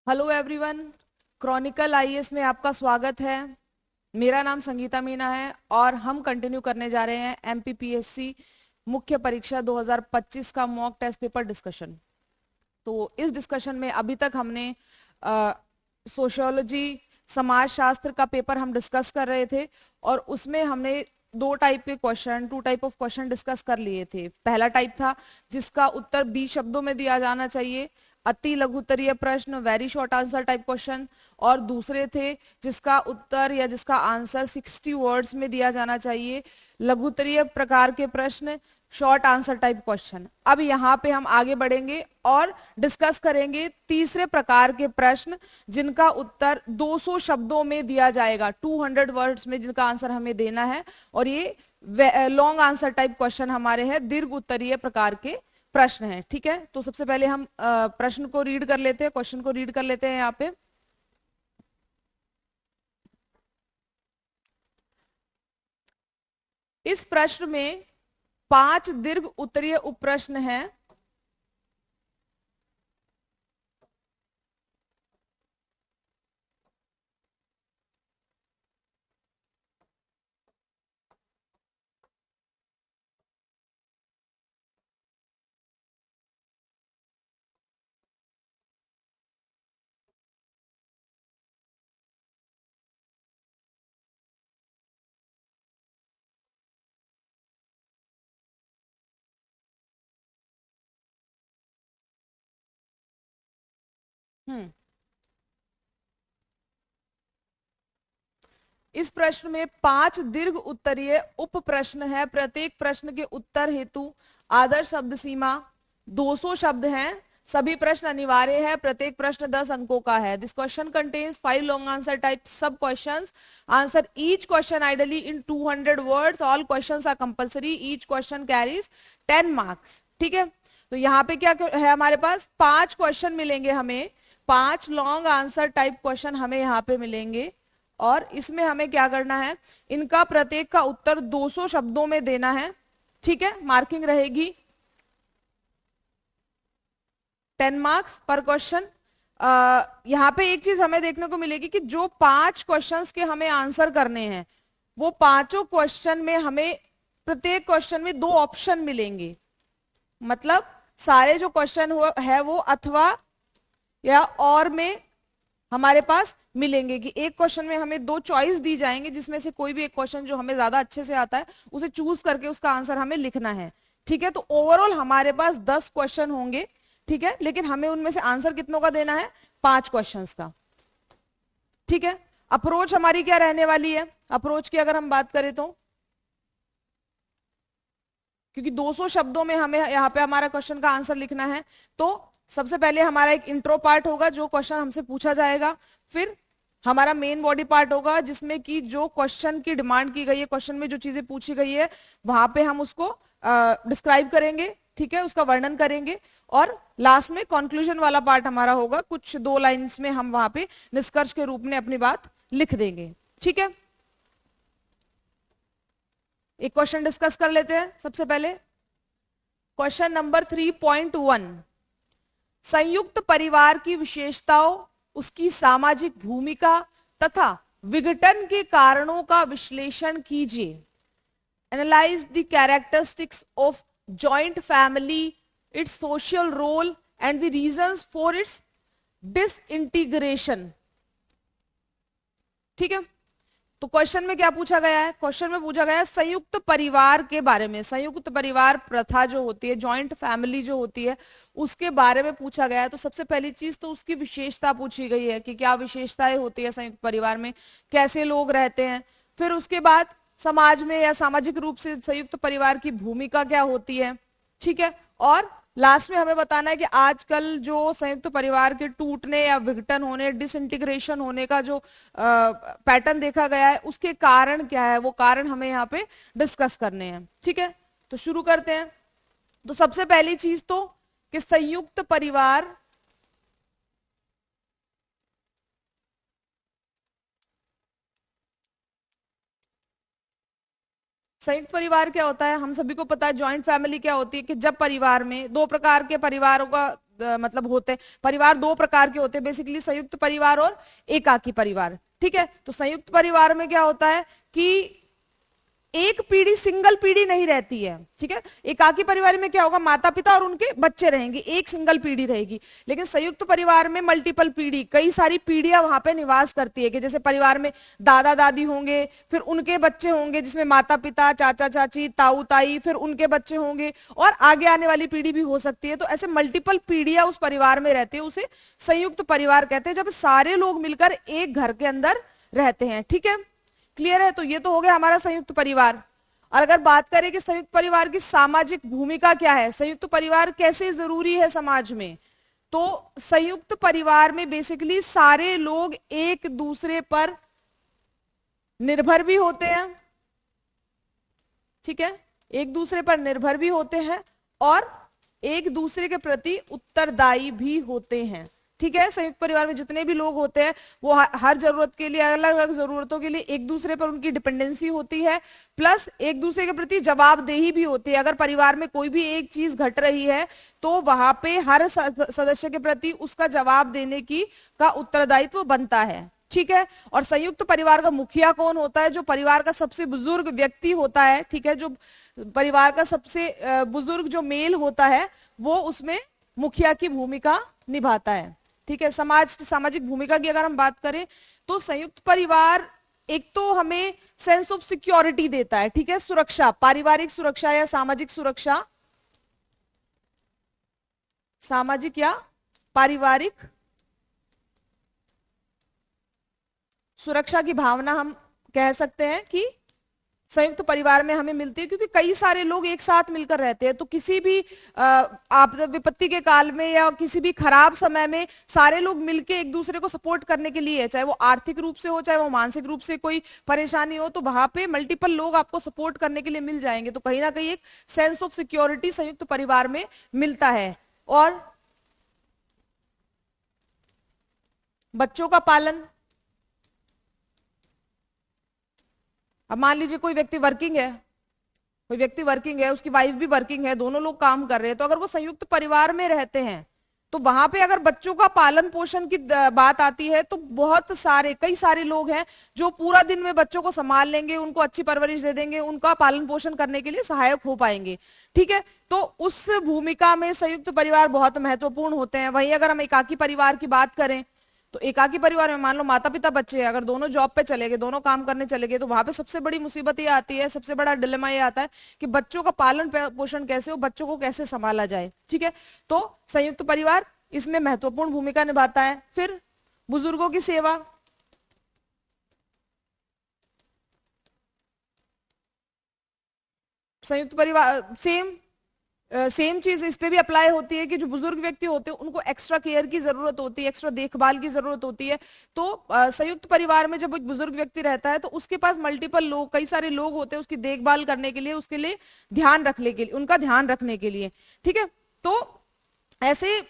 Hello everyone, Chronicle IAS में आपका स्वागत है। मेरा नाम संगीता मीना है और हम कंटिन्यू करने जा रहे हैं एमपीपीएससी मुख्य परीक्षा 2025 का मॉक टेस्ट पेपर डिस्कशन। तो इस डिस्कशन में अभी तक हमने सोशियोलॉजी समाज शास्त्र का पेपर हम डिस्कस कर रहे थे और उसमें हमने two type of question discuss कर लिए थे। पहला टाइप था जिसका उत्तर 20 शब्दों में दिया जाना चाहिए, अति लघुत्तरीय प्रश्न, very short answer type question. और दूसरे थे जिसका उत्तर या जिसका आंसर 60 वर्ड्स में दिया जाना चाहिए, लघुत्तरीय प्रकार के प्रश्न, शॉर्ट आंसर टाइप क्वेश्चन। अब यहाँ पे हम आगे बढ़ेंगे और डिस्कस करेंगे तीसरे प्रकार के प्रश्न जिनका उत्तर 200 शब्दों में दिया जाएगा, 200 वर्ड्स में जिनका आंसर हमें देना है। और ये लॉन्ग आंसर टाइप क्वेश्चन हमारे हैं, दीर्घ उत्तरीय प्रकार के प्रश्न है। ठीक है, तो सबसे पहले हम प्रश्न को रीड कर लेते हैं, क्वेश्चन को रीड कर लेते हैं। यहाँ पे इस प्रश्न में 5 दीर्घ उत्तरीय उप प्रश्न हैं। हम्म इस प्रश्न में 5 दीर्घ उत्तरीय उप प्रश्न है। प्रत्येक प्रश्न के उत्तर हेतु आदर्श शब्द सीमा 200 शब्द हैं। सभी प्रश्न अनिवार्य है। प्रत्येक प्रश्न 10 अंकों का है। This question contains 5 long answer type sub questions. Answer each question ideally in 200 words. All questions are compulsory. Each question carries 10 marks. ठीक है, तो यहाँ पे क्या है, हमारे पास 5 क्वेश्चन मिलेंगे हमें, 5 लॉन्ग आंसर टाइप क्वेश्चन हमें यहाँ पे मिलेंगे। और इसमें हमें क्या करना है, इनका प्रत्येक का उत्तर 200 शब्दों में देना है। ठीक है, मार्किंग रहेगी 10 मार्क्स पर क्वेश्चन। यहाँ पे एक चीज हमें देखने को मिलेगी कि जो 5 क्वेश्चंस के हमें आंसर करने हैं, वो पांचों क्वेश्चन में हमें प्रत्येक क्वेश्चन में 2 ऑप्शन मिलेंगे। मतलब सारे जो क्वेश्चन है वो अथवा या और में हमारे पास मिलेंगे कि एक क्वेश्चन में हमें 2 चॉइस दी जाएंगे, जिसमें से कोई भी एक क्वेश्चन जो हमें ज्यादा अच्छे से आता है उसे चूज करके उसका आंसर हमें लिखना है। ठीक है, तो ओवरऑल हमारे पास 10 क्वेश्चन होंगे। ठीक है, लेकिन हमें उनमें से आंसर कितनों का देना है, 5 क्वेश्चंस का। ठीक है, अप्रोच हमारी क्या रहने वाली है, अप्रोच की अगर हम बात करें तो, क्योंकि 200 शब्दों में हमें यहाँ पे हमारा क्वेश्चन का आंसर लिखना है, तो सबसे पहले हमारा एक इंट्रो पार्ट होगा जो क्वेश्चन हमसे पूछा जाएगा। फिर हमारा मेन बॉडी पार्ट होगा जिसमें कि जो क्वेश्चन की डिमांड की गई है, क्वेश्चन में जो चीजें पूछी गई है वहां पे हम उसको डिस्क्राइब करेंगे। ठीक है, उसका वर्णन करेंगे। और लास्ट में कंक्लूजन वाला पार्ट हमारा होगा, कुछ 2 लाइन्स में हम वहां पे निष्कर्ष के रूप में अपनी बात लिख देंगे। ठीक है, एक क्वेश्चन डिस्कस कर लेते हैं। सबसे पहले क्वेश्चन नंबर 3.1, संयुक्त परिवार की विशेषताओं, उसकी सामाजिक भूमिका तथा विघटन के कारणों का विश्लेषण कीजिए। Analyse the characteristics of joint family, its social role and the reasons for its disintegration. ठीक है, तो क्वेश्चन में क्या पूछा गया है, क्वेश्चन में पूछा गया है संयुक्त परिवार के बारे में। संयुक्त परिवार प्रथा जो होती है, जॉइंट फैमिली जो होती है, उसके बारे में पूछा गया है। तो सबसे पहली चीज तो उसकी विशेषता पूछी गई है कि क्या विशेषताएं होती है संयुक्त परिवार में, कैसे लोग रहते हैं। फिर उसके बाद समाज में या सामाजिक रूप से संयुक्त परिवार की भूमिका क्या होती है। ठीक है, और लास्ट में हमें बताना है कि आजकल जो संयुक्त परिवार के टूटने या विघटन होने, डिसइंटीग्रेशन होने का जो पैटर्न देखा गया है, उसके कारण क्या है, वो कारण हमें यहाँ पे डिस्कस करने हैं। ठीक है, तो शुरू करते हैं। तो सबसे पहली चीज तो कि संयुक्त परिवार संयुक्त परिवार क्या होता है, हम सभी को पता है। जॉइंट फैमिली क्या होती है कि जब परिवार में 2 प्रकार के परिवारों का मतलब होते हैं। परिवार दो प्रकार के होते हैं बेसिकली, संयुक्त परिवार और एकाकी परिवार। ठीक है, तो संयुक्त परिवार में क्या होता है कि एक पीढ़ी, सिंगल पीढ़ी नहीं रहती है। ठीक है, एकाकी परिवार में क्या होगा, माता पिता और उनके बच्चे रहेंगे, एक सिंगल पीढ़ी रहेगी। लेकिन संयुक्त परिवार में मल्टीपल पीढ़ी, कई सारी पीढ़ियां वहां पे निवास करती है, कि जैसे परिवार में दादा दादी होंगे, फिर उनके बच्चे होंगे जिसमें माता पिता, चाचा चाची, ताऊ ताई, फिर उनके बच्चे होंगे, और आगे आने वाली पीढ़ी भी हो सकती है। तो ऐसे मल्टीपल पीढ़ियां उस परिवार में रहती है, उसे संयुक्त परिवार कहते हैं, जब सारे लोग मिलकर एक घर के अंदर रहते हैं। ठीक है, क्लियर है? तो ये तो हो गया हमारा संयुक्त परिवार। और अगर बात करें कि संयुक्त परिवार की सामाजिक भूमिका क्या है, संयुक्त परिवार कैसे जरूरी है समाज में, तो संयुक्त परिवार में बेसिकली सारे लोग एक दूसरे पर निर्भर भी होते हैं। ठीक है, एक दूसरे पर निर्भर भी होते हैं और एक दूसरे के प्रति उत्तरदायी भी होते हैं। ठीक है, संयुक्त परिवार में जितने भी लोग होते हैं वो हर जरूरत के लिए, अलग अलग जरूरतों के लिए एक दूसरे पर उनकी डिपेंडेंसी होती है, प्लस एक दूसरे के प्रति जवाबदेही भी होती है। अगर परिवार में कोई भी एक चीज घट रही है तो वहां पे हर सदस्य के प्रति उसका जवाब देने की का उत्तरदायित्व बनता है। ठीक है, और संयुक्त परिवार का मुखिया कौन होता है? जो परिवार का सबसे बुजुर्ग व्यक्ति होता है। ठीक है, जो परिवार का सबसे बुजुर्ग जो मेल होता है वो उसमें मुखिया की भूमिका निभाता है। ठीक है, सामाजिक भूमिका की अगर हम बात करें तो संयुक्त परिवार एक तो हमें सेंस ऑफ सिक्योरिटी देता है। ठीक है, सुरक्षा, पारिवारिक सुरक्षा या सामाजिक सुरक्षा, सामाजिक या पारिवारिक सुरक्षा की भावना हम कह सकते हैं कि संयुक्त परिवार में हमें मिलती है, क्योंकि कई सारे लोग एक साथ मिलकर रहते हैं। तो किसी भी आपदा विपत्ति के काल में या किसी भी खराब समय में सारे लोग मिलके एक दूसरे को सपोर्ट करने के लिए, चाहे वो आर्थिक रूप से हो, चाहे वो मानसिक रूप से कोई परेशानी हो, तो वहां पे मल्टीपल लोग आपको सपोर्ट करने के लिए मिल जाएंगे। तो कहीं ना कहीं एक सेंस ऑफ सिक्योरिटी संयुक्त परिवार में मिलता है। और बच्चों का पालन, अब मान लीजिए कोई व्यक्ति वर्किंग है, उसकी वाइफ भी वर्किंग है, दोनों लोग काम कर रहे हैं, तो अगर वो संयुक्त परिवार में रहते हैं तो वहां पे अगर बच्चों का पालन पोषण की बात आती है तो कई सारे लोग हैं जो पूरा दिन में बच्चों को संभाल लेंगे, उनको अच्छी परवरिश दे देंगे, उनका पालन पोषण करने के लिए सहायक हो पाएंगे। ठीक है, तो उस भूमिका में संयुक्त परिवार बहुत महत्वपूर्ण होते हैं। वहीं अगर हम एकाकी परिवार की बात करें तो एकाकी परिवार में मान लो माता पिता बच्चे हैं, अगर दोनों जॉब पे चले गए, दोनों काम करने चले गए, तो वहां पे सबसे बड़ी मुसीबत ये आती है, सबसे बड़ा डिलेमा ये आता है कि बच्चों का पालन पोषण कैसे हो, बच्चों को कैसे संभाला जाए। ठीक है, तो संयुक्त परिवार इसमें महत्वपूर्ण भूमिका निभाता है। फिर बुजुर्गों की सेवा, संयुक्त परिवार सेम चीज इस पे भी अप्लाई होती है कि जो बुजुर्ग व्यक्ति होते हैं उनको एक्स्ट्रा केयर की जरूरत होती है, एक्स्ट्रा देखभाल की जरूरत होती है। तो संयुक्त परिवार में जब एक बुजुर्ग व्यक्ति रहता है तो उसके पास मल्टीपल लोग, कई सारे लोग होते हैं उसकी देखभाल करने के लिए, उसके लिए ध्यान रखने के लिए, उनका ध्यान रखने के लिए। ठीक है, तो ऐसे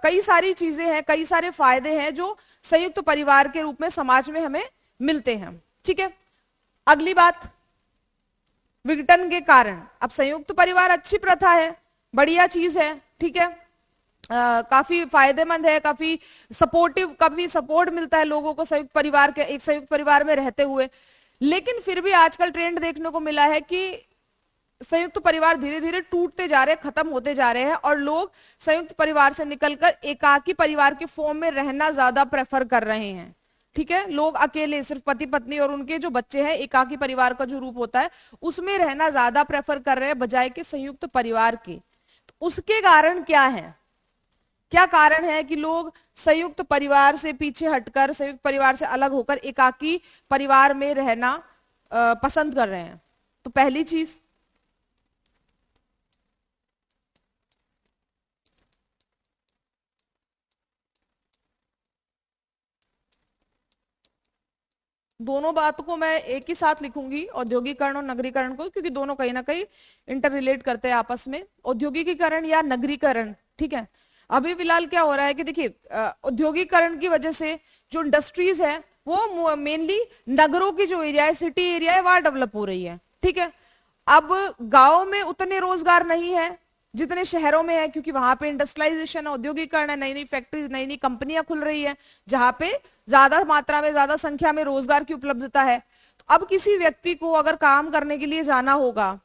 कई सारी चीजें हैं, कई सारे फायदे हैं जो संयुक्त परिवार के रूप में समाज में हमें मिलते हैं। ठीक है, अगली बात, विघटन के कारण। अब संयुक्त परिवार अच्छी प्रथा है, बढ़िया चीज है। ठीक है, काफी फायदेमंद है, काफी सपोर्ट मिलता है लोगों को संयुक्त परिवार में रहते हुए। लेकिन फिर भी आजकल ट्रेंड देखने को मिला है कि संयुक्त परिवार धीरे धीरे टूटते जा रहे हैं, खत्म होते जा रहे हैं, और लोग संयुक्त परिवार से निकलकर एकाकी परिवार के फॉर्म में रहना ज्यादा प्रेफर कर रहे हैं। ठीक है, लोग अकेले, सिर्फ पति पत्नी और उनके जो बच्चे हैं, एकाकी परिवार का जो रूप होता है उसमें रहना ज्यादा प्रेफर कर रहे हैं बजाय के संयुक्त परिवार के। तो उसके कारण क्या है, क्या कारण है कि लोग संयुक्त परिवार से पीछे हटकर, संयुक्त परिवार से अलग होकर एकाकी परिवार में रहना पसंद कर रहे हैं? तो पहली चीज, दोनों बातों को मैं एक ही साथ लिखूंगी, औद्योगिकरण और नगरीकरण को, क्योंकि दोनों कहीं ना कहीं इंटर रिलेट करते हैं आपस में। औद्योगिकीकरण या नगरीकरण, ठीक है, अभी फिलहाल क्या हो रहा है कि देखिए, औद्योगिकरण की वजह से जो इंडस्ट्रीज है वो मेनली नगरों की जो एरिया है, सिटी एरिया है, वहां डेवलप हो रही है। ठीक है, अब गांव में उतने रोजगार नहीं है, जितने शहरों में है, क्योंकि वहां पे इंडस्ट्रियलाइजेशन, औद्योगिकरण है, नई नई फैक्ट्रीज, नई नई कंपनियां खुल रही है, जहां पे ज्यादा मात्रा में, ज्यादा संख्या में रोजगार की उपलब्धता है। तो अब किसी व्यक्ति को अगर काम करने के लिए जाना होगा,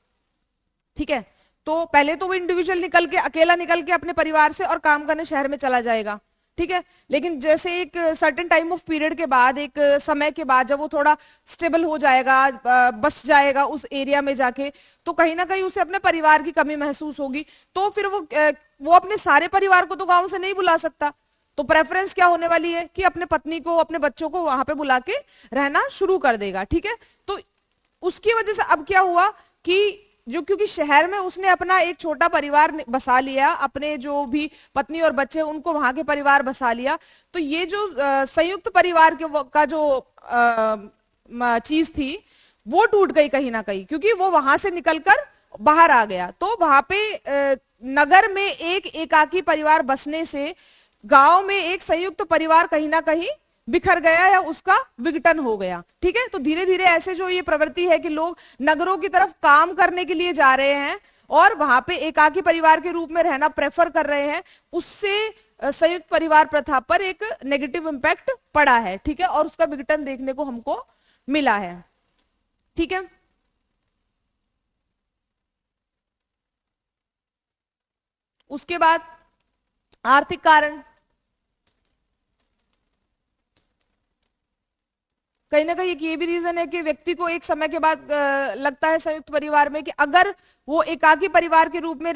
ठीक है, तो पहले तो वो इंडिविजुअल निकल के, अकेला निकल के अपने परिवार से और काम करने शहर में चला जाएगा, ठीक है। लेकिन जैसे एक सर्टेन टाइम ऑफ पीरियड के बाद, एक समय के बाद, जब वो थोड़ा स्टेबल हो जाएगा, बस जाएगा उस एरिया में जाके, तो कहीं ना कहीं उसे अपने परिवार की कमी महसूस होगी। तो फिर वो अपने सारे परिवार को तो गांव से नहीं बुला सकता। तो प्रेफरेंस क्या होने वाली है कि अपने पत्नी को, अपने बच्चों को वहां पे बुला के रहना शुरू कर देगा, ठीक है। तो उसकी वजह से अब क्या हुआ कि जो, क्योंकि शहर में उसने अपना एक छोटा परिवार बसा लिया, अपने जो भी पत्नी और बच्चे उनको वहां के परिवार बसा लिया, तो ये जो संयुक्त परिवार का जो चीज थी वो टूट गई कहीं ना कहीं, क्योंकि वो वहां से निकलकर बाहर आ गया। तो वहां पे नगर में एक एकाकी परिवार बसने से गांव में एक संयुक्त परिवार कहीं ना कहीं बिखर गया या उसका विघटन हो गया, ठीक है। तो धीरे धीरे ऐसे जो ये प्रवृत्ति है कि लोग नगरों की तरफ काम करने के लिए जा रहे हैं और वहां पे एकाकी परिवार के रूप में रहना प्रेफर कर रहे हैं, उससे संयुक्त परिवार प्रथा पर एक नेगेटिव इंपैक्ट पड़ा है, ठीक है, और उसका विघटन देखने को हमको मिला है, ठीक है। उसके बाद आर्थिक कारण, कहीं ना कहीं एक ये भी रीजन है कि व्यक्ति को एक समय के बाद लगता है संयुक्त परिवार में कि अगर वो एकाकी परिवार के रूप में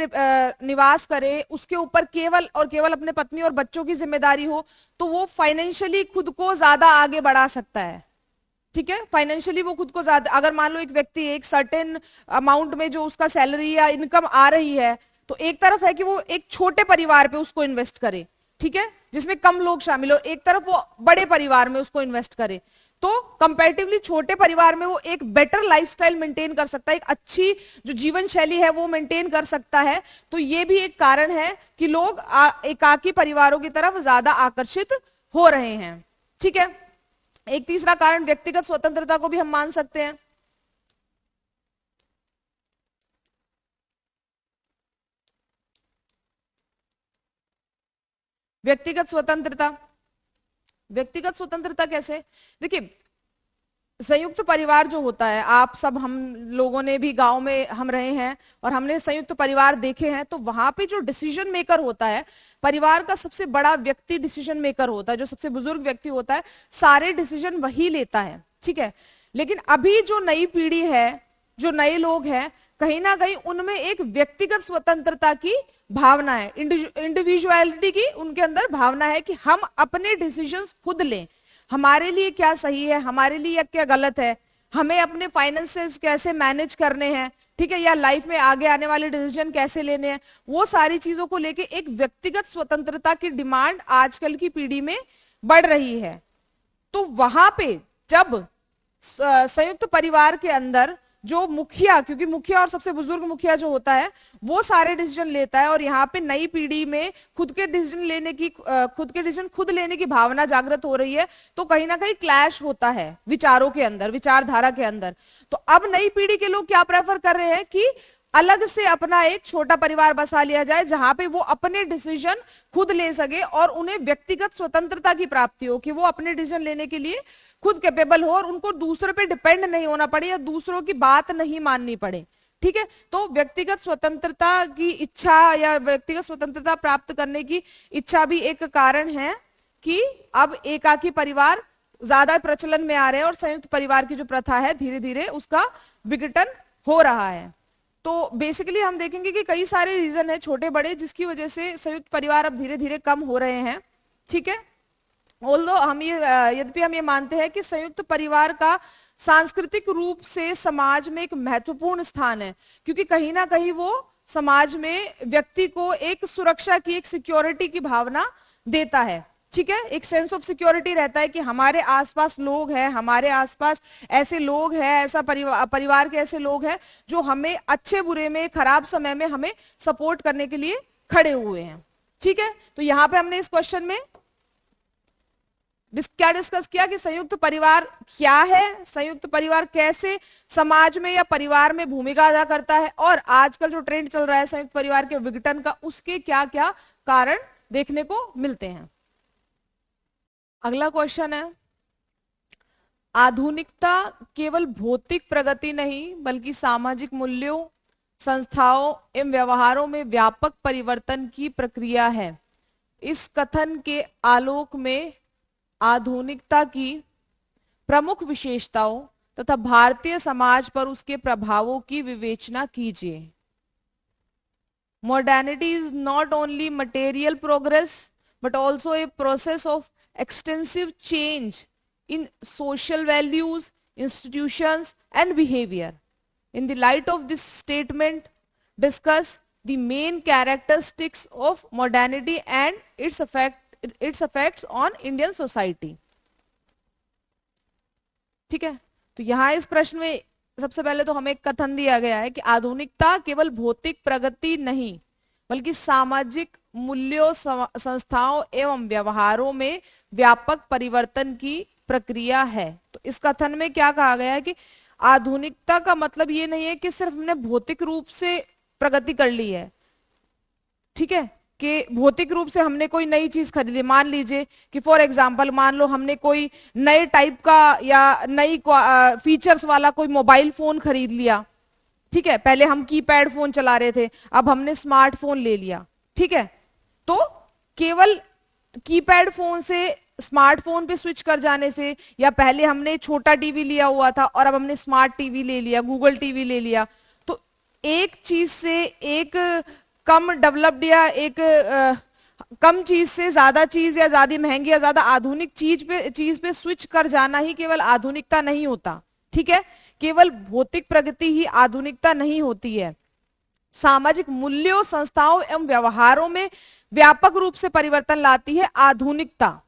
निवास करे, उसके ऊपर केवल और केवल अपने पत्नी और बच्चों की जिम्मेदारी हो, तो वो फाइनेंशियली खुद को ज्यादा आगे बढ़ा सकता है, ठीक है। फाइनेंशियली वो खुद को ज्यादा, अगर मान लो एक व्यक्ति एक सर्टेन अमाउंट में जो उसका सैलरी या इनकम आ रही है, तो एक तरफ है कि वो एक छोटे परिवार पे उसको इन्वेस्ट करे, ठीक है, जिसमें कम लोग शामिल हो, एक तरफ वो बड़े परिवार में उसको इन्वेस्ट करे, तो कंपैरेटिवली छोटे परिवार में वो एक बेटर लाइफस्टाइल मेंटेन कर सकता है, एक अच्छी जो जीवन शैली है वो मेंटेन कर सकता है। तो ये भी एक कारण है कि लोग एकाकी परिवारों की तरफ ज्यादा आकर्षित हो रहे हैं, ठीक है। एक तीसरा कारण व्यक्तिगत स्वतंत्रता को भी हम मान सकते हैं। व्यक्तिगत स्वतंत्रता, व्यक्तिगत स्वतंत्रता कैसे, देखिए संयुक्त परिवार जो होता है, आप सब, हम लोगों ने भी गांव में हम रहे हैं और हमने संयुक्त परिवार देखे हैं, तो वहां पे जो डिसीजन मेकर होता है, परिवार का सबसे बड़ा व्यक्ति डिसीजन मेकर होता है, जो सबसे बुजुर्ग व्यक्ति होता है, सारे डिसीजन वही लेता है, ठीक है। लेकिन अभी जो नई पीढ़ी है, जो नए लोग हैं, कहीं ना कहीं उनमें एक व्यक्तिगत स्वतंत्रता की भावना है, इंडिविजुअलिटी की उनके अंदर भावना है कि हम अपने डिसीजंस खुद लें, हमारे लिए क्या सही है, हमारे लिए क्या गलत है, हमें अपने फाइनेंसेस कैसे मैनेज करने हैं, ठीक है, या लाइफ में आगे आने वाले डिसीजन कैसे लेने हैं, वो सारी चीजों को लेके एक व्यक्तिगत स्वतंत्रता की डिमांड आजकल की पीढ़ी में बढ़ रही है। तो वहां पे जब संयुक्त परिवार के अंदर जो मुखिया, क्योंकि मुखिया और सबसे बुजुर्ग मुखिया जो होता है वो सारे डिसीजन लेता है, और यहाँ पे नई पीढ़ी में खुद के डिसीजन खुद लेने की भावना जागृत हो रही है, तो कहीं ना कहीं क्लैश होता है विचारों के अंदर, विचारधारा के अंदर। तो अब नई पीढ़ी के लोग क्या प्रेफर कर रहे हैं कि अलग से अपना एक छोटा परिवार बसा लिया जाए, जहां पे वो अपने डिसीजन खुद ले सके और उन्हें व्यक्तिगत स्वतंत्रता की प्राप्ति हो, कि वो अपने डिसीजन लेने के लिए खुद कैपेबल हो और उनको दूसरों पे डिपेंड नहीं होना पड़े या दूसरों की बात नहीं माननी पड़े, ठीक है। तो व्यक्तिगत स्वतंत्रता की इच्छा या व्यक्तिगत स्वतंत्रता प्राप्त करने की इच्छा भी एक कारण है कि अब एकाकी परिवार ज्यादा प्रचलन में आ रहे हैं और संयुक्त परिवार की जो प्रथा है धीरे धीरे उसका विघटन हो रहा है। तो बेसिकली हम देखेंगे कि कई सारे रीजन है छोटे बड़े जिसकी वजह से संयुक्त परिवार अब धीरे धीरे कम हो रहे हैं, ठीक है। ऑल्दो हम ये यद्यपि हम ये मानते हैं कि संयुक्त परिवार का सांस्कृतिक रूप से समाज में एक महत्वपूर्ण स्थान है, क्योंकि कहीं ना कहीं वो समाज में व्यक्ति को एक सुरक्षा की, एक सिक्योरिटी की भावना देता है, ठीक है। एक सेंस ऑफ सिक्योरिटी रहता है कि हमारे आसपास लोग हैं, हमारे आसपास ऐसे लोग हैं, ऐसा परिवार के ऐसे लोग हैं जो हमें अच्छे बुरे में, खराब समय में हमें सपोर्ट करने के लिए खड़े हुए हैं, ठीक है। तो यहाँ पे हमने इस क्वेश्चन में क्या डिस्कस किया कि संयुक्त परिवार क्या है, संयुक्त परिवार कैसे समाज में या परिवार में भूमिका अदा करता है, और आजकल जो ट्रेंड चल रहा है संयुक्त परिवार के विघटन का, उसके क्या क्या कारण देखने को मिलते हैं। अगला क्वेश्चन है, आधुनिकता केवल भौतिक प्रगति नहीं बल्कि सामाजिक मूल्यों, संस्थाओं एवं व्यवहारों में व्यापक परिवर्तन की प्रक्रिया है। इस कथन के आलोक में आधुनिकता की प्रमुख विशेषताओं तथा भारतीय समाज पर उसके प्रभावों की विवेचना कीजिए। Modernity is not only material progress but also a process of extensive change in social values, institutions, and behavior. In the light of this statement, discuss the main characteristics of modernity and its effects on Indian society. ठीक है, तो यहां इस प्रश्न में सबसे पहले तो हमें एक कथन दिया गया है कि आधुनिकता केवल भौतिक प्रगति नहीं बल्कि सामाजिक मूल्यों, संस्थाओं एवं व्यवहारों में व्यापक परिवर्तन की प्रक्रिया है। तो इस कथन में क्या कहा गया है कि आधुनिकता का मतलब ये नहीं है कि सिर्फ हमने भौतिक रूप से प्रगति कर ली है, ठीक है, कि भौतिक रूप से हमने कोई नई चीज खरीदी। मान लीजिए कि फॉर एग्जांपल मान लो हमने कोई नए टाइप का या नई फीचर्स वाला कोई मोबाइल फोन खरीद लिया, ठीक है, पहले हम कीपैड फोन चला रहे थे, अब हमने स्मार्टफोन ले लिया, ठीक है, तो केवल कीपैड फोन से स्मार्टफोन पे स्विच कर जाने से, या पहले हमने छोटा टीवी लिया हुआ था और अब हमने स्मार्ट टीवी ले लिया, गूगल टीवी ले लिया, तो एक चीज से एक कम डेवलप्ड या एक कम चीज से ज्यादा चीज या ज्यादा महंगी या ज्यादा आधुनिक चीज पे स्विच कर जाना ही केवल आधुनिकता नहीं होता, ठीक है। केवल भौतिक प्रगति ही आधुनिकता नहीं होती है। सामाजिक मूल्यों, संस्थाओं एवं व्यवहारों में व्यापक रूप से परिवर्तन लाती है आधुनिकता,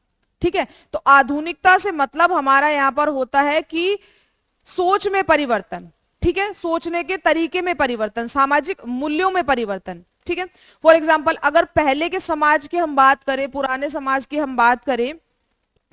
ठीक है। तो आधुनिकता से मतलब हमारा यहां पर होता है कि सोच में परिवर्तन, ठीक है, सोचने के तरीके में परिवर्तन, सामाजिक मूल्यों में परिवर्तन, ठीक है। फॉर एग्जाम्पल अगर पहले के समाज की हम बात करें, पुराने समाज की हम बात करें,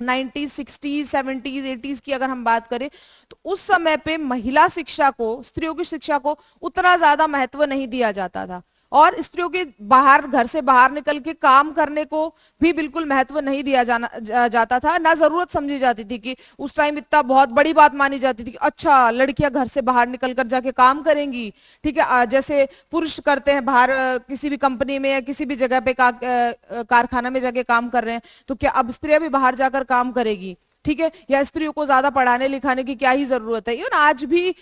90s, 60s, 70s, 80s की अगर हम बात करें, तो उस समय पे महिला शिक्षा को, स्त्रियों की शिक्षा को उतना ज्यादा महत्व नहीं दिया जाता था, और स्त्रियों के बाहर, घर से बाहर निकल के काम करने को भी बिल्कुल महत्व नहीं दिया जाता था, ना जरूरत समझी जाती थी कि उस टाइम इतना बहुत बड़ी बात मानी जाती थी कि अच्छा लड़कियां घर से बाहर निकल कर जाके काम करेंगी, ठीक है, जैसे पुरुष करते हैं बाहर किसी भी कंपनी में या किसी भी जगह पे कारखाना में जाके काम कर रहे हैं, तो क्या अब स्त्रियां भी बाहर जाकर काम करेगी, ठीक है, या स्त्रियों को ज्यादा पढ़ाने लिखाने की क्या ही जरूरत है। इवन आज भी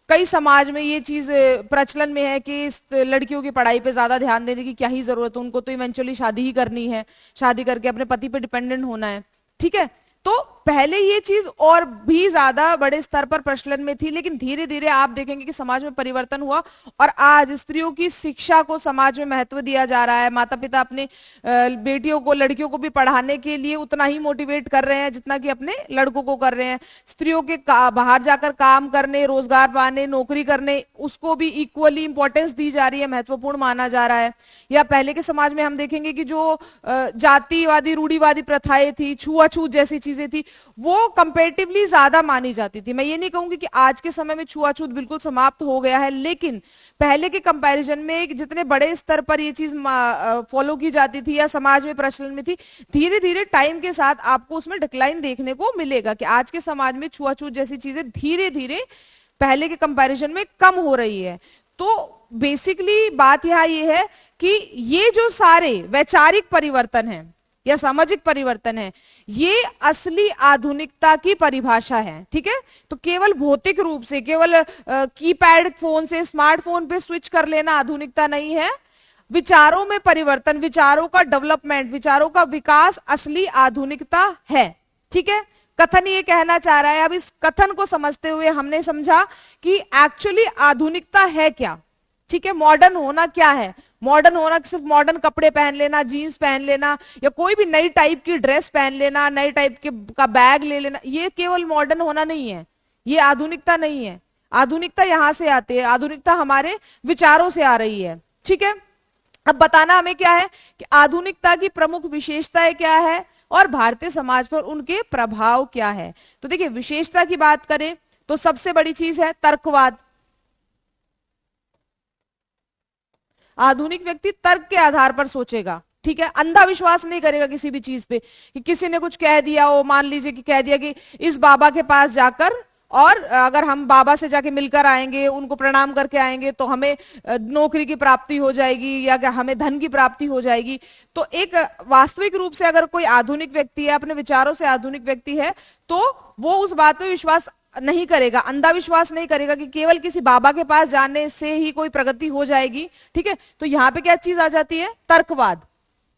कई समाज में ये चीज प्रचलन में है कि लड़कियों की पढ़ाई पे ज्यादा ध्यान देने की क्या ही जरूरत है, उनको तो इवेंचुअली शादी ही करनी है, शादी करके अपने पति पे डिपेंडेंट होना है, ठीक है। तो पहले ये चीज और भी ज्यादा बड़े स्तर पर प्रचलन में थी, लेकिन धीरे धीरे आप देखेंगे कि समाज में परिवर्तन हुआ और आज स्त्रियों की शिक्षा को समाज में महत्व दिया जा रहा है। माता पिता अपने बेटियों को, लड़कियों को भी पढ़ाने के लिए उतना ही मोटिवेट कर रहे हैं जितना कि अपने लड़कों को कर रहे हैं। स्त्रियों के बाहर जाकर काम करने, रोजगार पाने, नौकरी करने, उसको भी इक्वली इंपॉर्टेंस दी जा रही है, महत्वपूर्ण माना जा रहा है। या पहले के समाज में हम देखेंगे कि जो जातिवादी रूढ़िवादी प्रथाएं थी, छुआछूत जैसी चीजें थी, वो कंपैरेटिवली ज्यादा मानी जाती थी। मैं ये नहीं कहूंगी कि आज के समय में छुआछूत बिल्कुल समाप्त हो गया है, लेकिन पहले के कंपैरिजन में जितने बड़े स्तर पर ये चीज फॉलो की जाती थी या समाज में प्रचलन में थी, धीरे धीरे टाइम के साथ आपको उसमें डिक्लाइन देखने को मिलेगा कि आज के समाज में छुआछूत जैसी चीजें धीरे धीरे पहले के कंपैरिजन में कम हो रही है। तो बेसिकली बात यहाँ ये है कि ये जो सारे वैचारिक परिवर्तन है या सामाजिक परिवर्तन है, ये असली आधुनिकता की परिभाषा है, ठीक है। तो केवल भौतिक रूप से, केवल कीपैड फोन से स्मार्टफोन पे स्विच कर लेना आधुनिकता नहीं है। विचारों में परिवर्तन, विचारों का डेवलपमेंट, विचारों का विकास असली आधुनिकता है, ठीक है। कथन ये कहना चाह रहा है। अब इस कथन को समझते हुए हमने समझा कि एक्चुअली आधुनिकता है क्या, ठीक है, मॉडर्न होना क्या है। मॉडर्न होना सिर्फ मॉडर्न कपड़े पहन लेना, जीन्स पहन लेना, या कोई भी नई टाइप की ड्रेस पहन लेना, नए टाइप के का बैग ले लेना, ये केवल मॉडर्न होना नहीं है, ये आधुनिकता नहीं है। आधुनिकता यहां से आती है, आधुनिकता हमारे विचारों से आ रही है, ठीक है। अब बताना हमें क्या है कि आधुनिकता की प्रमुख विशेषताएं क्या है, और भारतीय समाज पर उनके प्रभाव क्या है। तो देखिए विशेषता की बात करें तो सबसे बड़ी चीज है तर्कवाद। आधुनिक व्यक्ति तर्क के आधार पर सोचेगा, ठीक है, अंधा विश्वास नहीं करेगा किसी भी चीज पे कि किसी ने कुछ कह दिया हो, मान लीजिए कि कह दिया कि इस बाबा के पास जाकर और अगर हम बाबा से जाके मिलकर आएंगे, उनको प्रणाम करके आएंगे तो हमें नौकरी की प्राप्ति हो जाएगी या हमें धन की प्राप्ति हो जाएगी। तो एक वास्तविक रूप से अगर कोई आधुनिक व्यक्ति है, अपने विचारों से आधुनिक व्यक्ति है, तो वो उस बात पे विश्वास नहीं करेगा, अंधा विश्वास नहीं करेगा कि केवल किसी बाबा के पास जाने से ही कोई प्रगति हो जाएगी। ठीक है, तो यहां पे क्या चीज आ जाती है, तर्कवाद।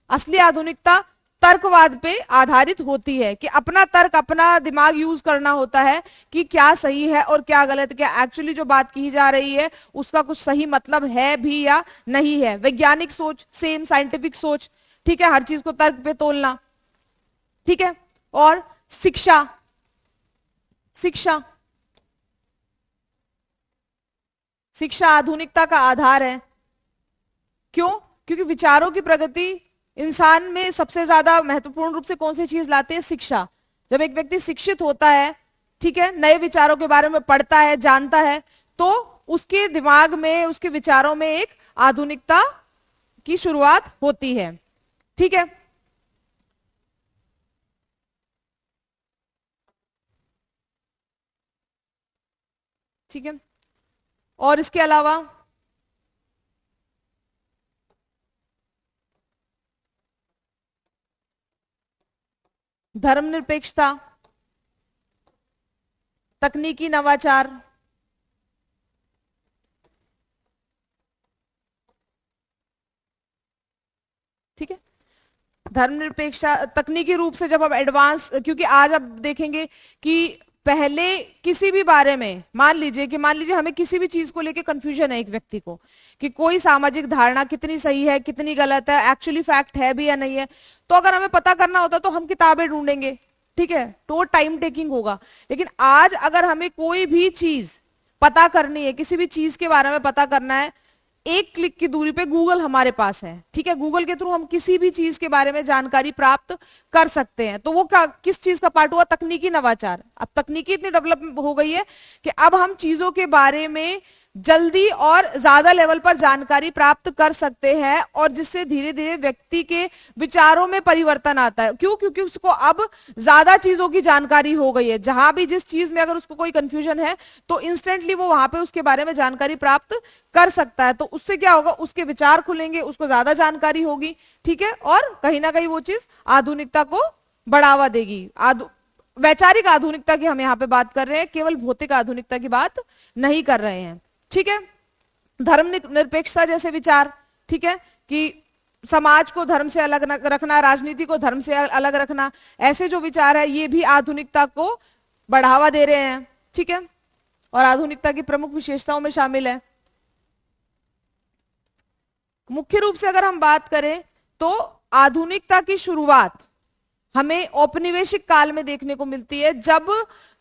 असली आधुनिकता तर्कवाद पे आधारित होती है कि अपना तर्क, अपना दिमाग यूज करना होता है कि क्या सही है और क्या गलत, क्या एक्चुअली जो बात की जा रही है उसका कुछ सही मतलब है भी या नहीं है। वैज्ञानिक सोच, सेम साइंटिफिक सोच, ठीक है, हर चीज को तर्क पे तोलना, ठीक है। और शिक्षा, शिक्षा शिक्षा आधुनिकता का आधार है। क्यों? क्योंकि विचारों की प्रगति इंसान में सबसे ज्यादा महत्वपूर्ण रूप से कौन सी चीज लाती है, शिक्षा। जब एक व्यक्ति शिक्षित होता है, ठीक है, नए विचारों के बारे में पढ़ता है, जानता है, तो उसके दिमाग में, उसके विचारों में एक आधुनिकता की शुरुआत होती है। ठीक है, ठीक है। और इसके अलावा धर्मनिरपेक्षता, तकनीकी नवाचार, ठीक है, धर्मनिरपेक्षता, तकनीकी रूप से जब अब एडवांस, क्योंकि आज आप देखेंगे कि पहले किसी भी बारे में, मान लीजिए हमें किसी भी चीज को लेके कंफ्यूजन है एक व्यक्ति को कि कोई सामाजिक धारणा कितनी सही है, कितनी गलत है, एक्चुअली फैक्ट है भी या नहीं है, तो अगर हमें पता करना होता तो हम किताबें ढूंढेंगे, ठीक है, तो टाइम टेकिंग होगा। लेकिन आज अगर हमें कोई भी चीज पता करनी है, किसी भी चीज के बारे में पता करना है, एक क्लिक की दूरी पे गूगल हमारे पास है, ठीक है, गूगल के थ्रू हम किसी भी चीज के बारे में जानकारी प्राप्त कर सकते हैं। तो वो किस चीज का पार्ट हुआ, तकनीकी नवाचार। अब तकनीकी इतनी डेवलप हो गई है कि अब हम चीजों के बारे में जल्दी और ज्यादा लेवल पर जानकारी प्राप्त कर सकते हैं, और जिससे धीरे धीरे व्यक्ति के विचारों में परिवर्तन आता है। क्यों? क्योंकि उसको अब ज्यादा चीजों की जानकारी हो गई है। जहां भी जिस चीज में अगर उसको कोई कंफ्यूजन है तो इंस्टेंटली वो वहां पे उसके बारे में जानकारी प्राप्त कर सकता है। तो उससे क्या होगा, उसके विचार खुलेंगे, उसको ज्यादा जानकारी होगी, ठीक है, और कहीं ना कहीं वो चीज आधुनिकता को बढ़ावा देगी। वैचारिक आधुनिकता की हम यहाँ पे बात कर रहे हैं, केवल भौतिक आधुनिकता की बात नहीं कर रहे हैं, ठीक है। धर्म निरपेक्षता जैसे विचार, ठीक है, कि समाज को धर्म से अलग रखना, राजनीति को धर्म से अलग रखना, ऐसे जो विचार है ये भी आधुनिकता को बढ़ावा दे रहे हैं, ठीक है, और आधुनिकता की प्रमुख विशेषताओं में शामिल है। मुख्य रूप से अगर हम बात करें तो आधुनिकता की शुरुआत हमें औपनिवेशिक काल में देखने को मिलती है, जब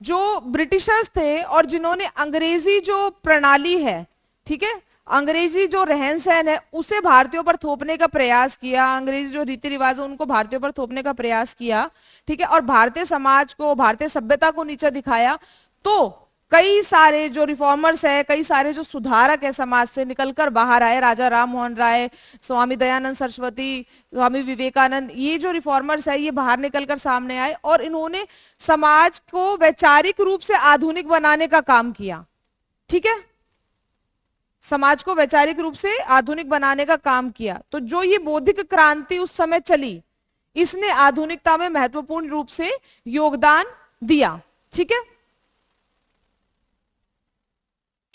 जो ब्रिटिशर्स थे और जिन्होंने अंग्रेजी जो प्रणाली है, ठीक है, अंग्रेजी जो रहन सहन है उसे भारतीयों पर थोपने का प्रयास किया, अंग्रेजी जो रीति रिवाज है उनको भारतीयों पर थोपने का प्रयास किया, ठीक है, और भारतीय समाज को, भारतीय सभ्यता को नीचा दिखाया। तो कई सारे जो रिफॉर्मर्स है, कई सारे जो सुधारक है समाज से निकलकर बाहर आए, राजा राम मोहन राय, स्वामी दयानंद सरस्वती, स्वामी विवेकानंद, ये जो रिफॉर्मर्स है ये बाहर निकलकर सामने आए और इन्होंने समाज को वैचारिक रूप से आधुनिक बनाने का काम किया, ठीक है, समाज को वैचारिक रूप से आधुनिक बनाने का काम किया। तो जो ये बौद्धिक क्रांति उस समय चली, इसने आधुनिकता में महत्वपूर्ण रूप से योगदान दिया, ठीक है।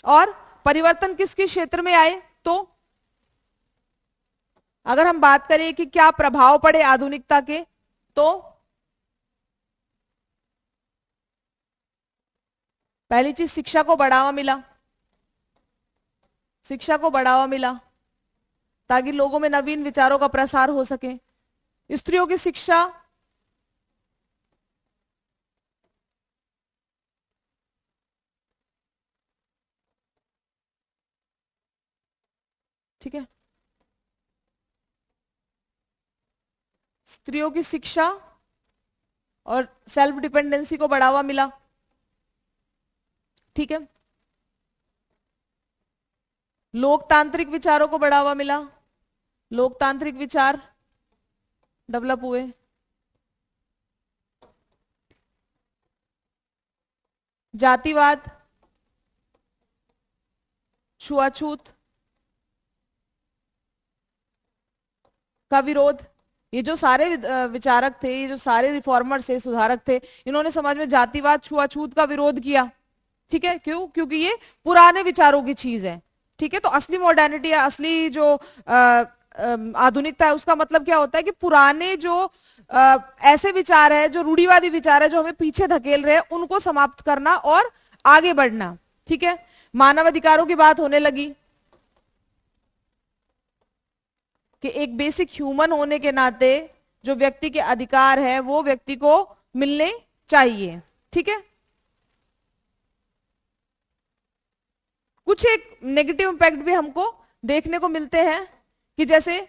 और परिवर्तन किसके क्षेत्र में आए, तो अगर हम बात करें कि क्या प्रभाव पड़े आधुनिकता के, तो पहली चीज शिक्षा को बढ़ावा मिला, शिक्षा को बढ़ावा मिला ताकि लोगों में नवीन विचारों का प्रसार हो सके। स्त्रियों की शिक्षा, ठीक है, स्त्रियों की शिक्षा और सेल्फ डिपेंडेंसी को बढ़ावा मिला। ठीक है, लोकतांत्रिक विचारों को बढ़ावा मिला, लोकतांत्रिक विचार डेवलप हुए। जातिवाद, छुआछूत का विरोध, ये जो सारे विचारक थे, ये जो सारे रिफॉर्मर्स थे, सुधारक थे, इन्होंने समाज में जातिवाद छुआछूत का विरोध किया। ठीक है, क्यों? क्योंकि ये पुराने विचारों की चीज है। ठीक है, तो असली मॉडर्निटी या असली जो आधुनिकता है, उसका मतलब क्या होता है कि पुराने जो ऐसे विचार है, जो रूढ़िवादी विचार है, जो हमें पीछे धकेल रहे हैं, उनको समाप्त करना और आगे बढ़ना। ठीक है, मानव अधिकारों की बात होने लगी कि एक बेसिक ह्यूमन होने के नाते जो व्यक्ति के अधिकार है वो व्यक्ति को मिलने चाहिए। ठीक है, कुछ एक नेगेटिव इंपैक्ट भी हमको देखने को मिलते हैं कि जैसे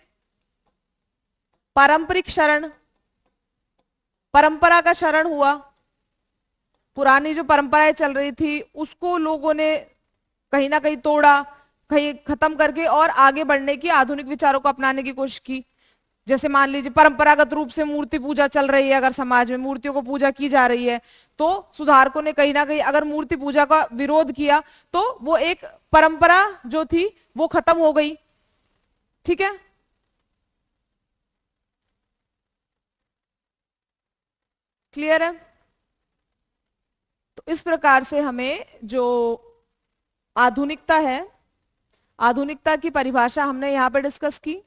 पारंपरिक शरण, परंपरा का शरण हुआ, पुरानी जो परंपराएं चल रही थी उसको लोगों ने कहीं ना कहीं तोड़ा, कहीं खत्म करके और आगे बढ़ने की, आधुनिक विचारों को अपनाने की कोशिश की। जैसे मान लीजिए परंपरागत रूप से मूर्ति पूजा चल रही है, अगर समाज में मूर्तियों को पूजा की जा रही है, तो सुधारकों ने कहीं ना कहीं अगर मूर्ति पूजा का विरोध किया तो वो एक परंपरा जो थी वो खत्म हो गई। ठीक है, क्लियर है? तो इस प्रकार से हमें जो आधुनिकता है, आधुनिकता की परिभाषा हमने यहां पे डिस्कस की।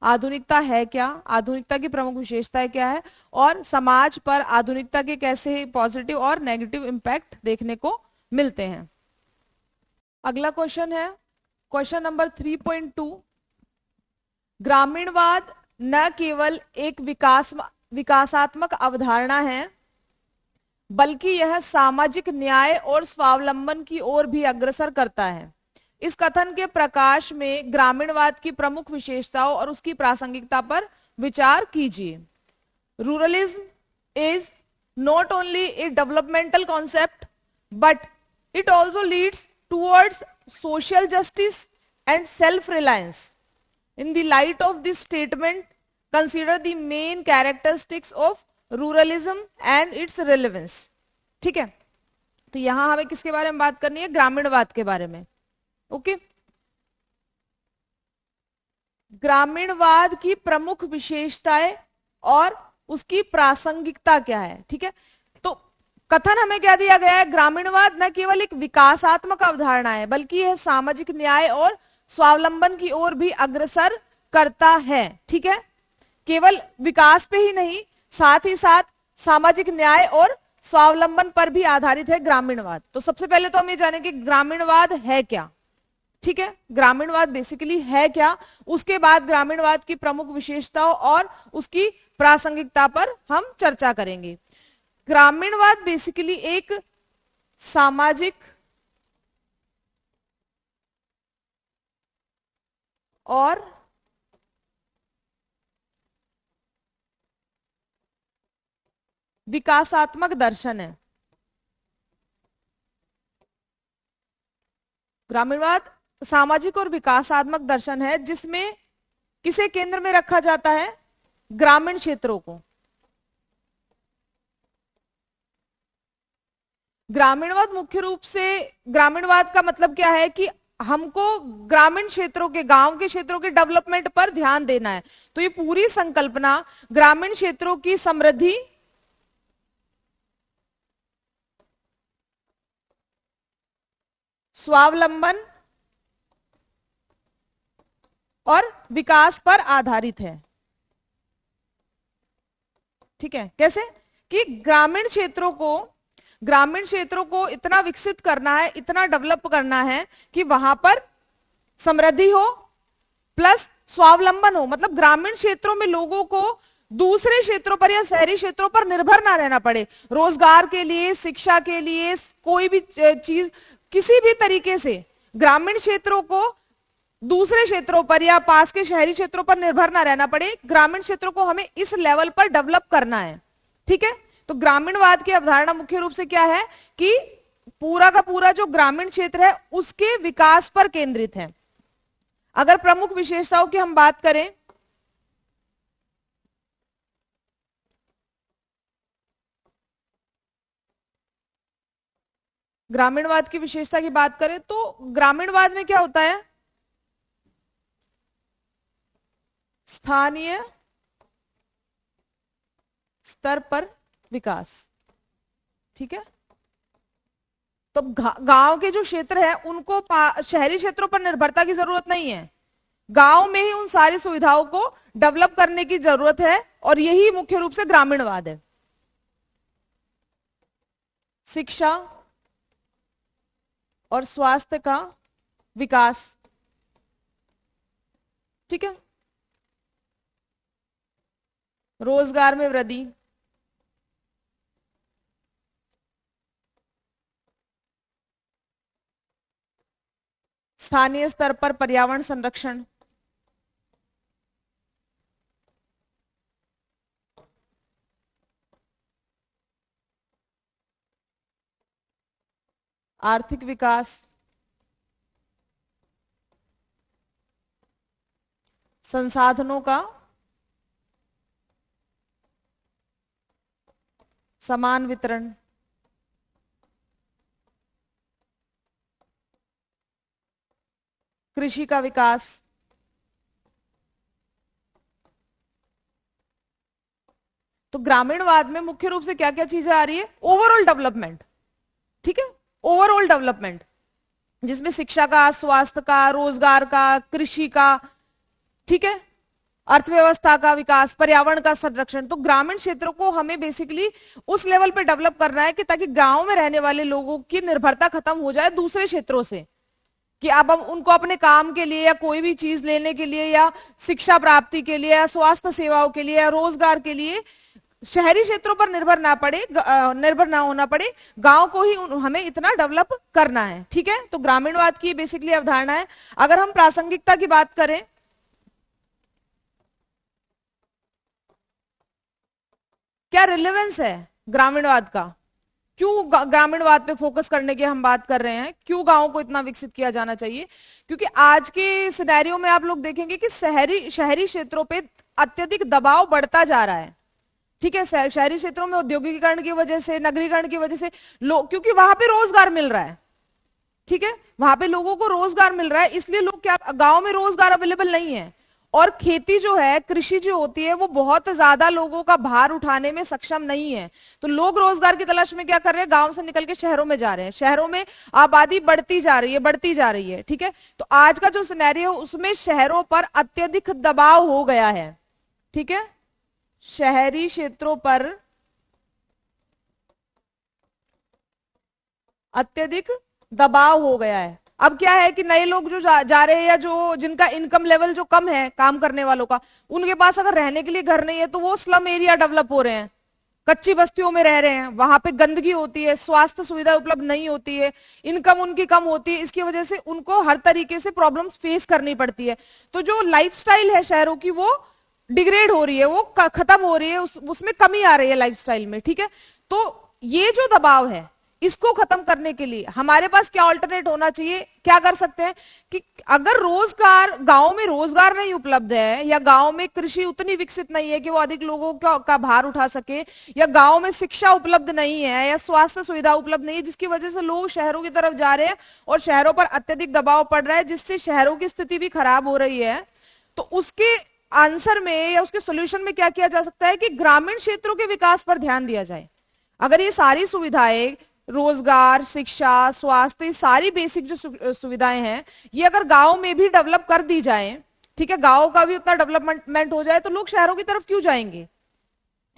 आधुनिकता है क्या, आधुनिकता की प्रमुख विशेषताएं क्या है, और समाज पर आधुनिकता के कैसे पॉजिटिव और नेगेटिव इंपैक्ट देखने को मिलते हैं। अगला क्वेश्चन है क्वेश्चन नंबर 3.2। ग्रामीणवाद न केवल एक विकासात्मक अवधारणा है, बल्कि यह सामाजिक न्याय और स्वावलंबन की ओर भी अग्रसर करता है। इस कथन के प्रकाश में ग्रामीणवाद की प्रमुख विशेषताओं और उसकी प्रासंगिकता पर विचार कीजिए। Ruralism is not only a developmental concept, but it also leads towards social justice and self reliance. In the light of this statement, consider the main characteristics of ruralism and its relevance. ठीक है, तो यहां हमें किसके बारे में बात करनी है? ग्रामीणवाद के बारे में। ओके, ग्रामीणवाद की प्रमुख विशेषताएं और उसकी प्रासंगिकता क्या है। ठीक है, तो कथन हमें क्या दिया गया है? ग्रामीणवाद न केवल एक विकासात्मक अवधारणा है, बल्कि यह सामाजिक न्याय और स्वावलंबन की ओर भी अग्रसर करता है। ठीक है, केवल विकास पे ही नहीं, साथ ही साथ सामाजिक न्याय और स्वावलंबन पर भी आधारित है ग्रामीणवाद। तो सबसे पहले तो हम ये जानें कि ग्रामीणवाद है क्या। ठीक है, ग्रामीणवाद बेसिकली है क्या, उसके बाद ग्रामीणवाद की प्रमुख विशेषताओं और उसकी प्रासंगिकता पर हम चर्चा करेंगे। ग्रामीणवाद बेसिकली एक सामाजिक और विकासात्मक दर्शन है। ग्रामीणवाद सामाजिक और विकासात्मक दर्शन है जिसमें किसे केंद्र में रखा जाता है? ग्रामीण क्षेत्रों को। ग्रामीणवाद मुख्य रूप से, ग्रामीणवाद का मतलब क्या है कि हमको ग्रामीण क्षेत्रों के, गांव के क्षेत्रों के डेवलपमेंट पर ध्यान देना है। तो ये पूरी संकल्पना ग्रामीण क्षेत्रों की समृद्धि, स्वावलंबन और विकास पर आधारित है। ठीक है, कैसे? कि ग्रामीण क्षेत्रों को इतना विकसित करना है, इतना डेवलप करना है कि वहां पर समृद्धि हो प्लस स्वावलंबन हो। मतलब ग्रामीण क्षेत्रों में लोगों को दूसरे क्षेत्रों पर या शहरी क्षेत्रों पर निर्भर ना रहना पड़े। रोजगार के लिए, शिक्षा के लिए, कोई भी चीज किसी भी तरीके से ग्रामीण क्षेत्रों को दूसरे क्षेत्रों पर या पास के शहरी क्षेत्रों पर निर्भर ना रहना पड़े। ग्रामीण क्षेत्रों को हमें इस लेवल पर डेवलप करना है। ठीक है, तो ग्रामीणवाद की अवधारणा मुख्य रूप से क्या है कि पूरा का पूरा जो ग्रामीण क्षेत्र है उसके विकास पर केंद्रित है। अगर प्रमुख विशेषताओं की हम बात करें, ग्रामीणवाद की विशेषता की बात करें तो ग्रामीणवाद में क्या होता है, स्थानीय स्तर पर विकास। ठीक है, तो गांव के जो क्षेत्र है उनको शहरी क्षेत्रों पर निर्भरता की जरूरत नहीं है, गांव में ही उन सारी सुविधाओं को डेवलप करने की जरूरत है, और यही मुख्य रूप से ग्रामीणवाद है। शिक्षा और स्वास्थ्य का विकास। ठीक है, रोजगार में वृद्धि, स्थानीय स्तर पर पर्यावरण संरक्षण, आर्थिक विकास, संसाधनों का समान वितरण, कृषि का विकास, तो ग्रामीणवाद में मुख्य रूप से क्या क्या चीजें आ रही है, ओवरऑल डेवलपमेंट। ठीक है, ओवरऑल डेवलपमेंट जिसमें शिक्षा का, स्वास्थ्य का, रोजगार का, कृषि का, ठीक है, अर्थव्यवस्था का विकास, पर्यावरण का संरक्षण। तो ग्रामीण क्षेत्रों को हमें बेसिकली उस लेवल पे डेवलप करना है कि ताकि गांव में रहने वाले लोगों की निर्भरता खत्म हो जाए दूसरे क्षेत्रों से, कि अब हम उनको अपने काम के लिए या कोई भी चीज लेने के लिए या शिक्षा प्राप्ति के लिए या स्वास्थ्य सेवाओं के लिए या रोजगार के लिए शहरी क्षेत्रों पर निर्भर ना होना पड़े, गांव को ही हमें इतना डेवलप करना है। ठीक है, तो ग्रामीणवाद की बेसिकली अवधारणा है। अगर हम प्रासंगिकता की बात करें, क्या रिलेवेंस है ग्रामीणवाद का, क्यों ग्रामीणवाद पे फोकस करने की हम बात कर रहे हैं, क्यों गांवों को इतना विकसित किया जाना चाहिए, क्योंकि आज के सिनेरियो में आप लोग देखेंगे कि शहरी क्षेत्रों पे अत्यधिक दबाव बढ़ता जा रहा है। ठीक है, शहरी क्षेत्रों में औद्योगिकीकरण की वजह से, नगरीकरण की वजह से लोग, क्योंकि वहां पे रोजगार मिल रहा है, ठीक है, वहां पे लोगों को रोजगार मिल रहा है, इसलिए लोग क्या, गांव में रोजगार अवेलेबल नहीं है, और खेती जो है, कृषि जो होती है, वो बहुत ज्यादा लोगों का भार उठाने में सक्षम नहीं है। तो लोग रोजगार की तलाश में क्या कर रहे हैं, गांव से निकल के शहरों में जा रहे हैं, शहरों में आबादी बढ़ती जा रही है, बढ़ती जा रही है। ठीक है, तो आज का जो सिनेरियो उसमें शहरों पर अत्यधिक दबाव हो गया है। ठीक है, शहरी क्षेत्रों पर अत्यधिक दबाव हो गया है। अब क्या है कि नए लोग जो जा रहे हैं, या जो जिनका इनकम लेवल जो कम है काम करने वालों का, उनके पास अगर रहने के लिए घर नहीं है तो वो स्लम एरिया डेवलप हो रहे हैं, कच्ची बस्तियों में रह रहे हैं, वहां पे गंदगी होती है, स्वास्थ्य सुविधा उपलब्ध नहीं होती है, इनकम उनकी कम होती है, इसकी वजह से उनको हर तरीके से प्रॉब्लम्स फेस करनी पड़ती है। तो जो लाइफस्टाइल है शहरों की वो डिग्रेड हो रही है, वो खत्म हो रही है, उसमें कमी आ रही है लाइफस्टाइल में। ठीक है, तो ये जो दबाव है इसको खत्म करने के लिए हमारे पास क्या ऑल्टरनेट होना चाहिए, क्या कर सकते हैं कि अगर रोजगार, गांव में रोजगार नहीं उपलब्ध है, या गांव में कृषि उतनी विकसित नहीं है कि वो अधिक लोगों का भार उठा सके, या गांव में शिक्षा उपलब्ध नहीं है, या स्वास्थ्य सुविधा उपलब्ध नहीं है, जिसकी वजह से लोग शहरों की तरफ जा रहे हैं और शहरों पर अत्यधिक दबाव पड़ रहा है, जिससे शहरों की स्थिति भी खराब हो रही है। तो उसके आंसर में या उसके सोल्यूशन में क्या किया जा सकता है कि ग्रामीण क्षेत्रों के विकास पर ध्यान दिया जाए। अगर ये सारी सुविधाएं, रोजगार, शिक्षा, स्वास्थ्य, सारी बेसिक जो सुविधाएं हैं, ये अगर गांव में भी डेवलप कर दी जाए, ठीक है, गांव का भी उतना डेवलपमेंट हो जाए, तो लोग शहरों की तरफ क्यों जाएंगे।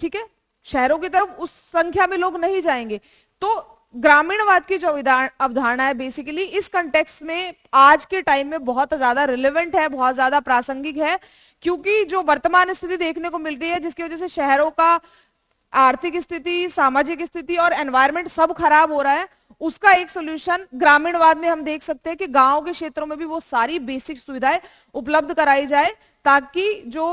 ठीक है, शहरों की तरफ उस संख्या में लोग नहीं जाएंगे। तो ग्रामीणवाद की जो अवधारणा है बेसिकली इस कंटेक्स्ट में आज के टाइम में बहुत ज्यादा रिलेवेंट है, बहुत ज्यादा प्रासंगिक है, क्योंकि जो वर्तमान स्थिति देखने को मिल रही है, जिसकी वजह से शहरों का आर्थिक स्थिति, सामाजिक स्थिति और एनवायरनमेंट सब खराब हो रहा है, उसका एक सोल्यूशन ग्रामीणवाद में हम देख सकते हैं कि गांव के क्षेत्रों में भी वो सारी बेसिक सुविधाएं उपलब्ध कराई जाए, ताकि जो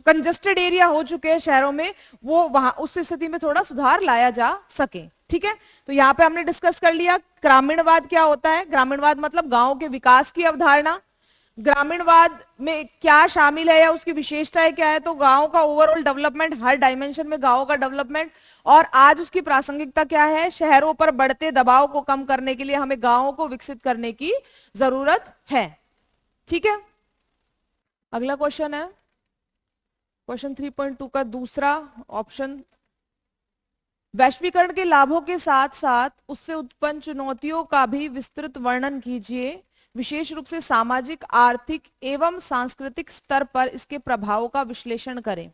कंजेस्टेड एरिया हो चुके हैं शहरों में, वो वहां उस स्थिति में थोड़ा सुधार लाया जा सके। ठीक है, तो यहाँ पे हमने डिस्कस कर लिया ग्रामीणवाद क्या होता है। ग्रामीणवाद मतलब गांव के विकास की अवधारणा। ग्रामीणवाद में क्या शामिल है या उसकी विशेषताएं क्या है, तो गांव का ओवरऑल डेवलपमेंट, हर डायमेंशन में गांव का डेवलपमेंट। और आज उसकी प्रासंगिकता क्या है, शहरों पर बढ़ते दबाव को कम करने के लिए हमें गांवों को विकसित करने की जरूरत है। ठीक है, अगला क्वेश्चन है क्वेश्चन 3.2 का दूसरा ऑप्शन। वैश्वीकरण के लाभों के साथ साथ उससे उत्पन्न चुनौतियों का भी विस्तृत वर्णन कीजिए, विशेष रूप से सामाजिक, आर्थिक एवं सांस्कृतिक स्तर पर इसके प्रभावों का विश्लेषण करें।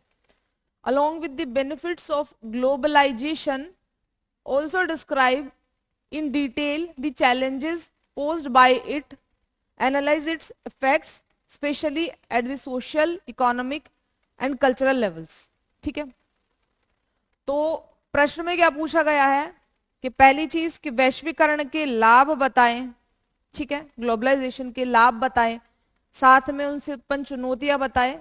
Along with the benefits of globalization, also describe in detail the challenges posed by it, analyze its effects, especially at the social, economic and cultural levels। ठीक है, तो प्रश्न में क्या पूछा गया है कि पहली चीज कि वैश्वीकरण के लाभ बताएं। ठीक है, ग्लोबलाइजेशन के लाभ बताएं, साथ में उनसे उत्पन्न चुनौतियां बताएं।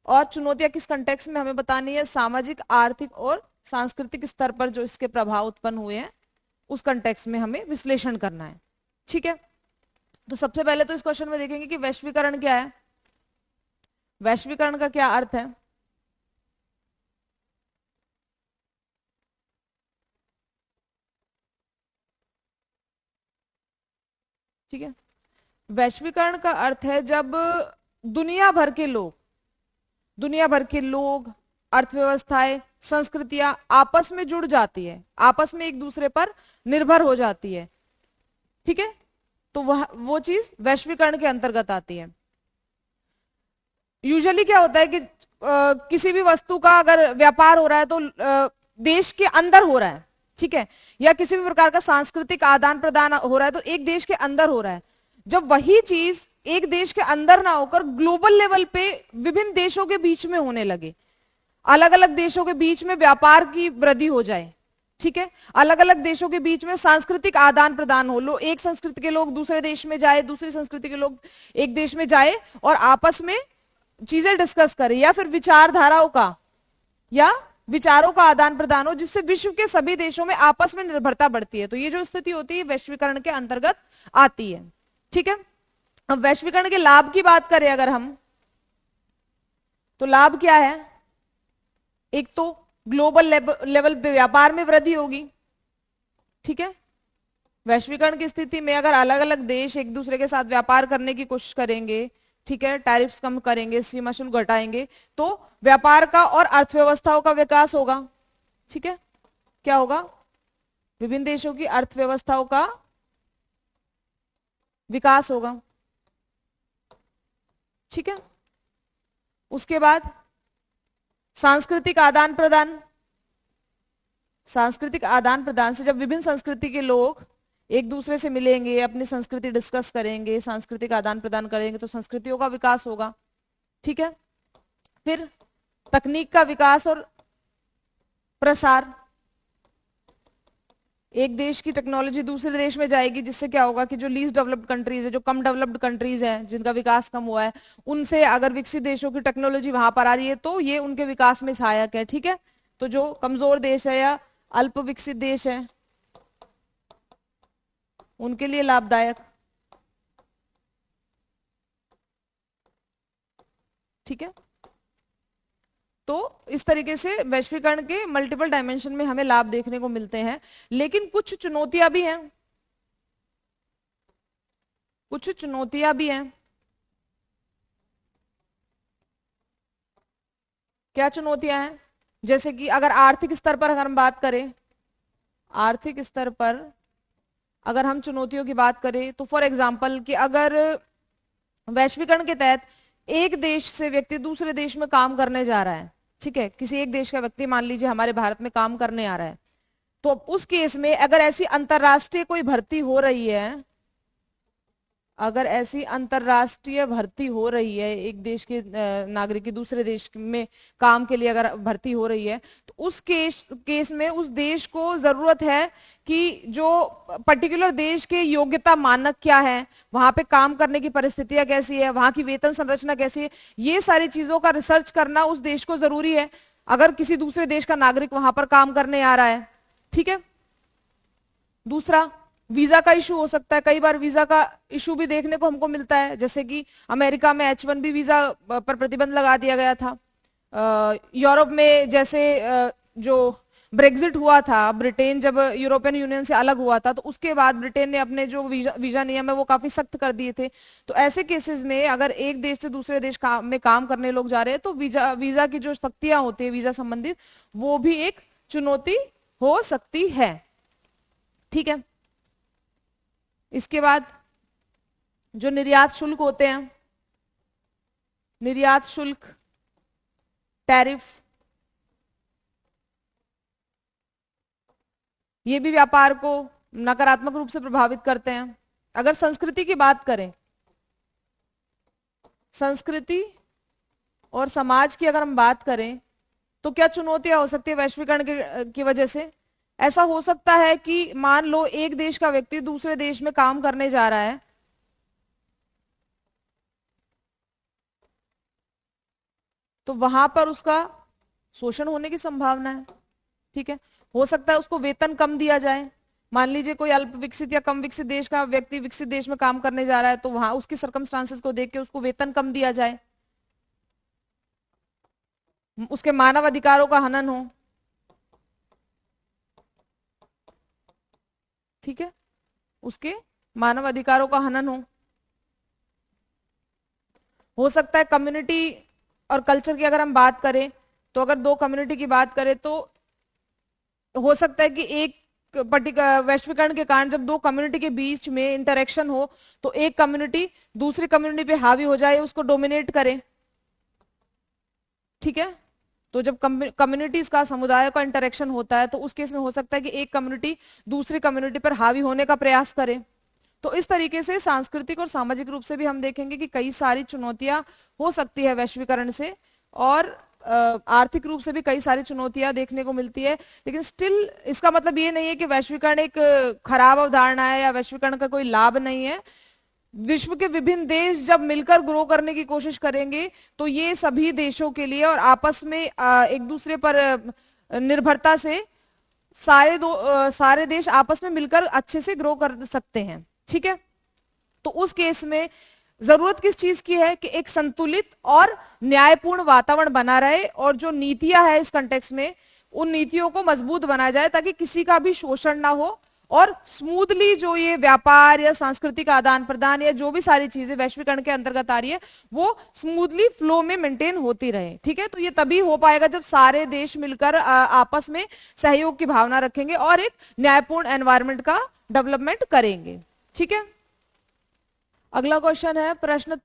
और चुनौतियां किस कंटेक्स्ट में हमें बतानी है, सामाजिक, आर्थिक और सांस्कृतिक स्तर पर जो इसके प्रभाव उत्पन्न हुए हैं उस कंटेक्स्ट में हमें विश्लेषण करना है। ठीक है, तो सबसे पहले तो इस क्वेश्चन में देखेंगे कि वैश्वीकरण क्या है, वैश्वीकरण का क्या अर्थ है। ठीक है, वैश्वीकरण का अर्थ है जब दुनिया भर के लोग, अर्थव्यवस्थाएं, संस्कृतियां आपस में जुड़ जाती है, आपस में एक दूसरे पर निर्भर हो जाती है। ठीक है, तो वो चीज वैश्वीकरण के अंतर्गत आती है। यूजुअली क्या होता है कि किसी भी वस्तु का अगर व्यापार हो रहा है तो देश के अंदर हो रहा है। ठीक है, या किसी भी प्रकार का सांस्कृतिक आदान प्रदान हो रहा है तो एक देश के अंदर हो रहा है। जब वही चीज एक देश के अंदर ना होकर ग्लोबल लेवल पे विभिन्न देशों के बीच में होने लगे, अलग अलग देशों के बीच में व्यापार की वृद्धि हो जाए। ठीक है, अलग अलग देशों के बीच में सांस्कृतिक आदान प्रदान हो, लो एक संस्कृति के लोग दूसरे देश में जाए, दूसरी संस्कृति के लोग एक देश में जाए और आपस में चीजें डिस्कस करें, या फिर विचारधाराओं का या विचारों का आदान प्रदान हो, जिससे विश्व के सभी देशों में आपस में निर्भरता बढ़ती है। तो ये जो स्थिति होती है वैश्वीकरण के अंतर्गत आती है। ठीक है, अब वैश्वीकरण के लाभ की बात करें अगर हम, तो लाभ क्या है, एक तो ग्लोबल लेवल पे व्यापार में वृद्धि होगी। ठीक है, वैश्वीकरण की स्थिति में अगर अलग अलग देश एक दूसरे के साथ व्यापार करने की कोशिश करेंगे, ठीक है, टैरिफ्स कम करेंगे, सीमा शुल्क घटाएंगे, तो व्यापार का और अर्थव्यवस्थाओं का विकास होगा। ठीक है, क्या होगा, विभिन्न देशों की अर्थव्यवस्थाओं का विकास होगा। ठीक है, उसके बाद सांस्कृतिक आदान प्रदान, सांस्कृतिक आदान प्रदान से जब विभिन्न संस्कृति के लोग एक दूसरे से मिलेंगे, अपनी संस्कृति डिस्कस करेंगे, सांस्कृतिक आदान प्रदान करेंगे, तो संस्कृतियों का विकास होगा। ठीक है, फिर तकनीक का विकास और प्रसार, एक देश की टेक्नोलॉजी दूसरे देश में जाएगी, जिससे क्या होगा कि जो लीस्ट डेवलप्ड कंट्रीज है, जो कम डेवलप्ड कंट्रीज हैं, जिनका विकास कम हुआ है, उनसे अगर विकसित देशों की टेक्नोलॉजी वहां पर आ रही है तो ये उनके विकास में सहायक है। ठीक है, तो जो कमजोर देश है या अल्प विकसित देश है उनके लिए लाभदायक। ठीक है, तो इस तरीके से वैश्वीकरण के मल्टीपल डायमेंशन में हमें लाभ देखने को मिलते हैं, लेकिन कुछ चुनौतियां भी हैं, कुछ चुनौतियां भी हैं। क्या चुनौतियां हैं, जैसे कि अगर आर्थिक स्तर पर अगर हम बात करें, आर्थिक स्तर पर अगर हम चुनौतियों की बात करें तो फॉर एग्जांपल कि अगर वैश्वीकरण के तहत एक देश से व्यक्ति दूसरे देश में काम करने जा रहा है, ठीक है, किसी एक देश का व्यक्ति मान लीजिए हमारे भारत में काम करने आ रहा है, तो उस केस में अगर ऐसी अंतरराष्ट्रीय कोई भर्ती हो रही है अगर ऐसी अंतरराष्ट्रीय भर्ती हो रही है, एक देश के नागरिक की दूसरे देश में काम के लिए अगर भर्ती हो रही है, तो उस केस में उस देश को जरूरत है कि जो पर्टिकुलर देश के योग्यता मानक क्या है, वहां पे काम करने की परिस्थितियां कैसी है, वहां की वेतन संरचना कैसी है, ये सारी चीजों का रिसर्च करना उस देश को जरूरी है अगर किसी दूसरे देश का नागरिक वहां पर काम करने आ रहा है। ठीक है। दूसरा, वीजा का इशू हो सकता है। कई बार वीजा का इशू भी देखने को हमको मिलता है, जैसे कि अमेरिका में H1B वीजा पर प्रतिबंध लगा दिया गया था। यूरोप में जैसे जो ब्रेग्जिट हुआ था, ब्रिटेन जब यूरोपियन यूनियन से अलग हुआ था, तो उसके बाद ब्रिटेन ने अपने जो वीजा नियम है वो काफी सख्त कर दिए थे। तो ऐसे केसेस में अगर एक देश से दूसरे देश में काम करने लोग जा रहे हैं, तो वीजा की जो सख्तियां होती है वीजा संबंधित, वो भी एक चुनौती हो सकती है। ठीक है। इसके बाद जो निर्यात शुल्क होते हैं, निर्यात शुल्क, टैरिफ, ये भी व्यापार को नकारात्मक रूप से प्रभावित करते हैं। अगर संस्कृति की बात करें, संस्कृति और समाज की अगर हम बात करें, तो क्या चुनौतियां हो सकती है वैश्वीकरण की वजह से? ऐसा हो सकता है कि मान लो एक देश का व्यक्ति दूसरे देश में काम करने जा रहा है, तो वहां पर उसका शोषण होने की संभावना है। ठीक है। हो सकता है उसको वेतन कम दिया जाए। मान लीजिए कोई अल्प विकसित या कम विकसित देश का व्यक्ति विकसित देश में काम करने जा रहा है, तो वहां उसकी सर्कमस्टांसेस को देख के उसको वेतन कम दिया जाए, उसके मानव अधिकारों का हनन हो। ठीक है। उसके मानव अधिकारों का हनन हो सकता है कम्युनिटी और कल्चर की अगर हम बात करें, तो अगर दो कम्युनिटी की बात करें, तो हो सकता है कि एक पर्टिकुलर वैश्वीकरण के कारण जब दो कम्युनिटी के बीच में इंटरेक्शन हो, तो एक कम्युनिटी दूसरी कम्युनिटी पे हावी हो जाए, उसको डोमिनेट करे। ठीक है। तो जब कम्युनिटीज का, समुदाय का इंटरेक्शन होता है, तो उस केस में हो सकता है कि एक कम्युनिटी दूसरी कम्युनिटी पर हावी होने का प्रयास करे। तो इस तरीके से सांस्कृतिक और सामाजिक रूप से भी हम देखेंगे कि कई सारी चुनौतियां हो सकती है वैश्वीकरण से, और आर्थिक रूप से भी कई सारी चुनौतियां देखने को मिलती है। लेकिन स्टिल इसका मतलब ये नहीं है कि वैश्वीकरण एक खराब अवधारणा है या वैश्वीकरण का कोई लाभ नहीं है। विश्व के विभिन्न देश जब मिलकर ग्रो करने की कोशिश करेंगे, तो ये सभी देशों के लिए और आपस में एक दूसरे पर निर्भरता से सारे देश आपस में मिलकर अच्छे से ग्रो कर सकते हैं। ठीक है। तो उस केस में जरूरत किस चीज की है कि एक संतुलित और न्यायपूर्ण वातावरण बना रहे, और जो नीतियां है इस कंटेक्स्ट में, उन नीतियों को मजबूत बनाया जाए ताकि किसी का भी शोषण ना हो, और स्मूथली जो ये व्यापार या सांस्कृतिक आदान प्रदान या जो भी सारी चीजें वैश्वीकरण के अंतर्गत आ रही है, वो स्मूथली फ्लो में मेंटेन होती रहे। ठीक है। तो ये तभी हो पाएगा जब सारे देश मिलकर आपस में सहयोग की भावना रखेंगे और एक न्यायपूर्ण एनवायरनमेंट का डेवलपमेंट करेंगे। ठीक है। अगला क्वेश्चन है प्रश्न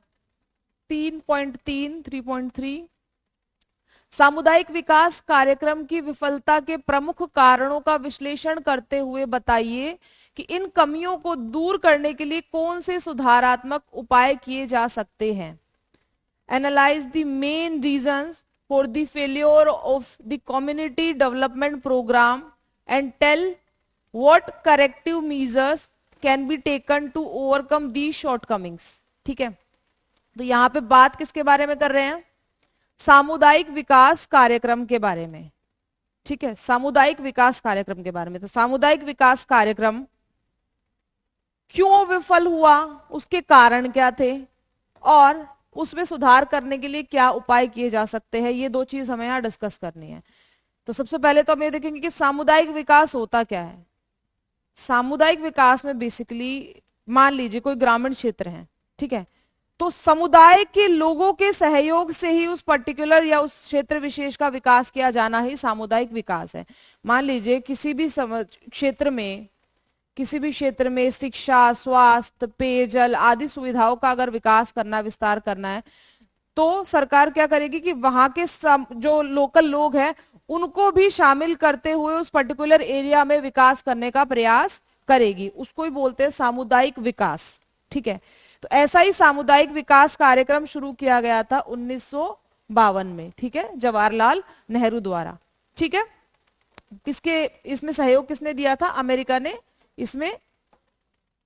3.3 सामुदायिक विकास कार्यक्रम की विफलता के प्रमुख कारणों का विश्लेषण करते हुए बताइए कि इन कमियों को दूर करने के लिए कौन से सुधारात्मक उपाय किए जा सकते हैं। Analyse the main reasons for the failure of the community development programme and tell what corrective measures can be taken to overcome the shortcomings. ठीक है। तो यहां पे बात किसके बारे में कर रहे हैं? सामुदायिक विकास कार्यक्रम के बारे में। ठीक है। सामुदायिक विकास कार्यक्रम के बारे में। तो सामुदायिक विकास कार्यक्रम क्यों विफल हुआ, उसके कारण क्या थे, और उसमें सुधार करने के लिए क्या उपाय किए जा सकते हैं, ये दो चीज हमें यहां डिस्कस करनी है। तो सबसे पहले तो हम ये देखेंगे कि सामुदायिक विकास होता क्या है। सामुदायिक विकास में बेसिकली मान लीजिए कोई ग्रामीण क्षेत्र है, ठीक है, तो समुदाय के लोगों के सहयोग से ही उस पर्टिकुलर या उस क्षेत्र विशेष का विकास किया जाना ही सामुदायिक विकास है। मान लीजिए किसी भी क्षेत्र में शिक्षा, स्वास्थ्य, पेयजल आदि सुविधाओं का अगर विकास करना, विस्तार करना है, तो सरकार क्या करेगी कि वहां के जो लोकल लोग हैं उनको भी शामिल करते हुए उस पर्टिकुलर एरिया में विकास करने का प्रयास करेगी। उसको ही बोलते हैं सामुदायिक विकास। ठीक है। तो ऐसा ही सामुदायिक विकास कार्यक्रम शुरू किया गया था 1952 में, ठीक है, जवाहरलाल नेहरू द्वारा। ठीक है, किसके इसमें सहयोग किसने दिया था? अमेरिका ने इसमें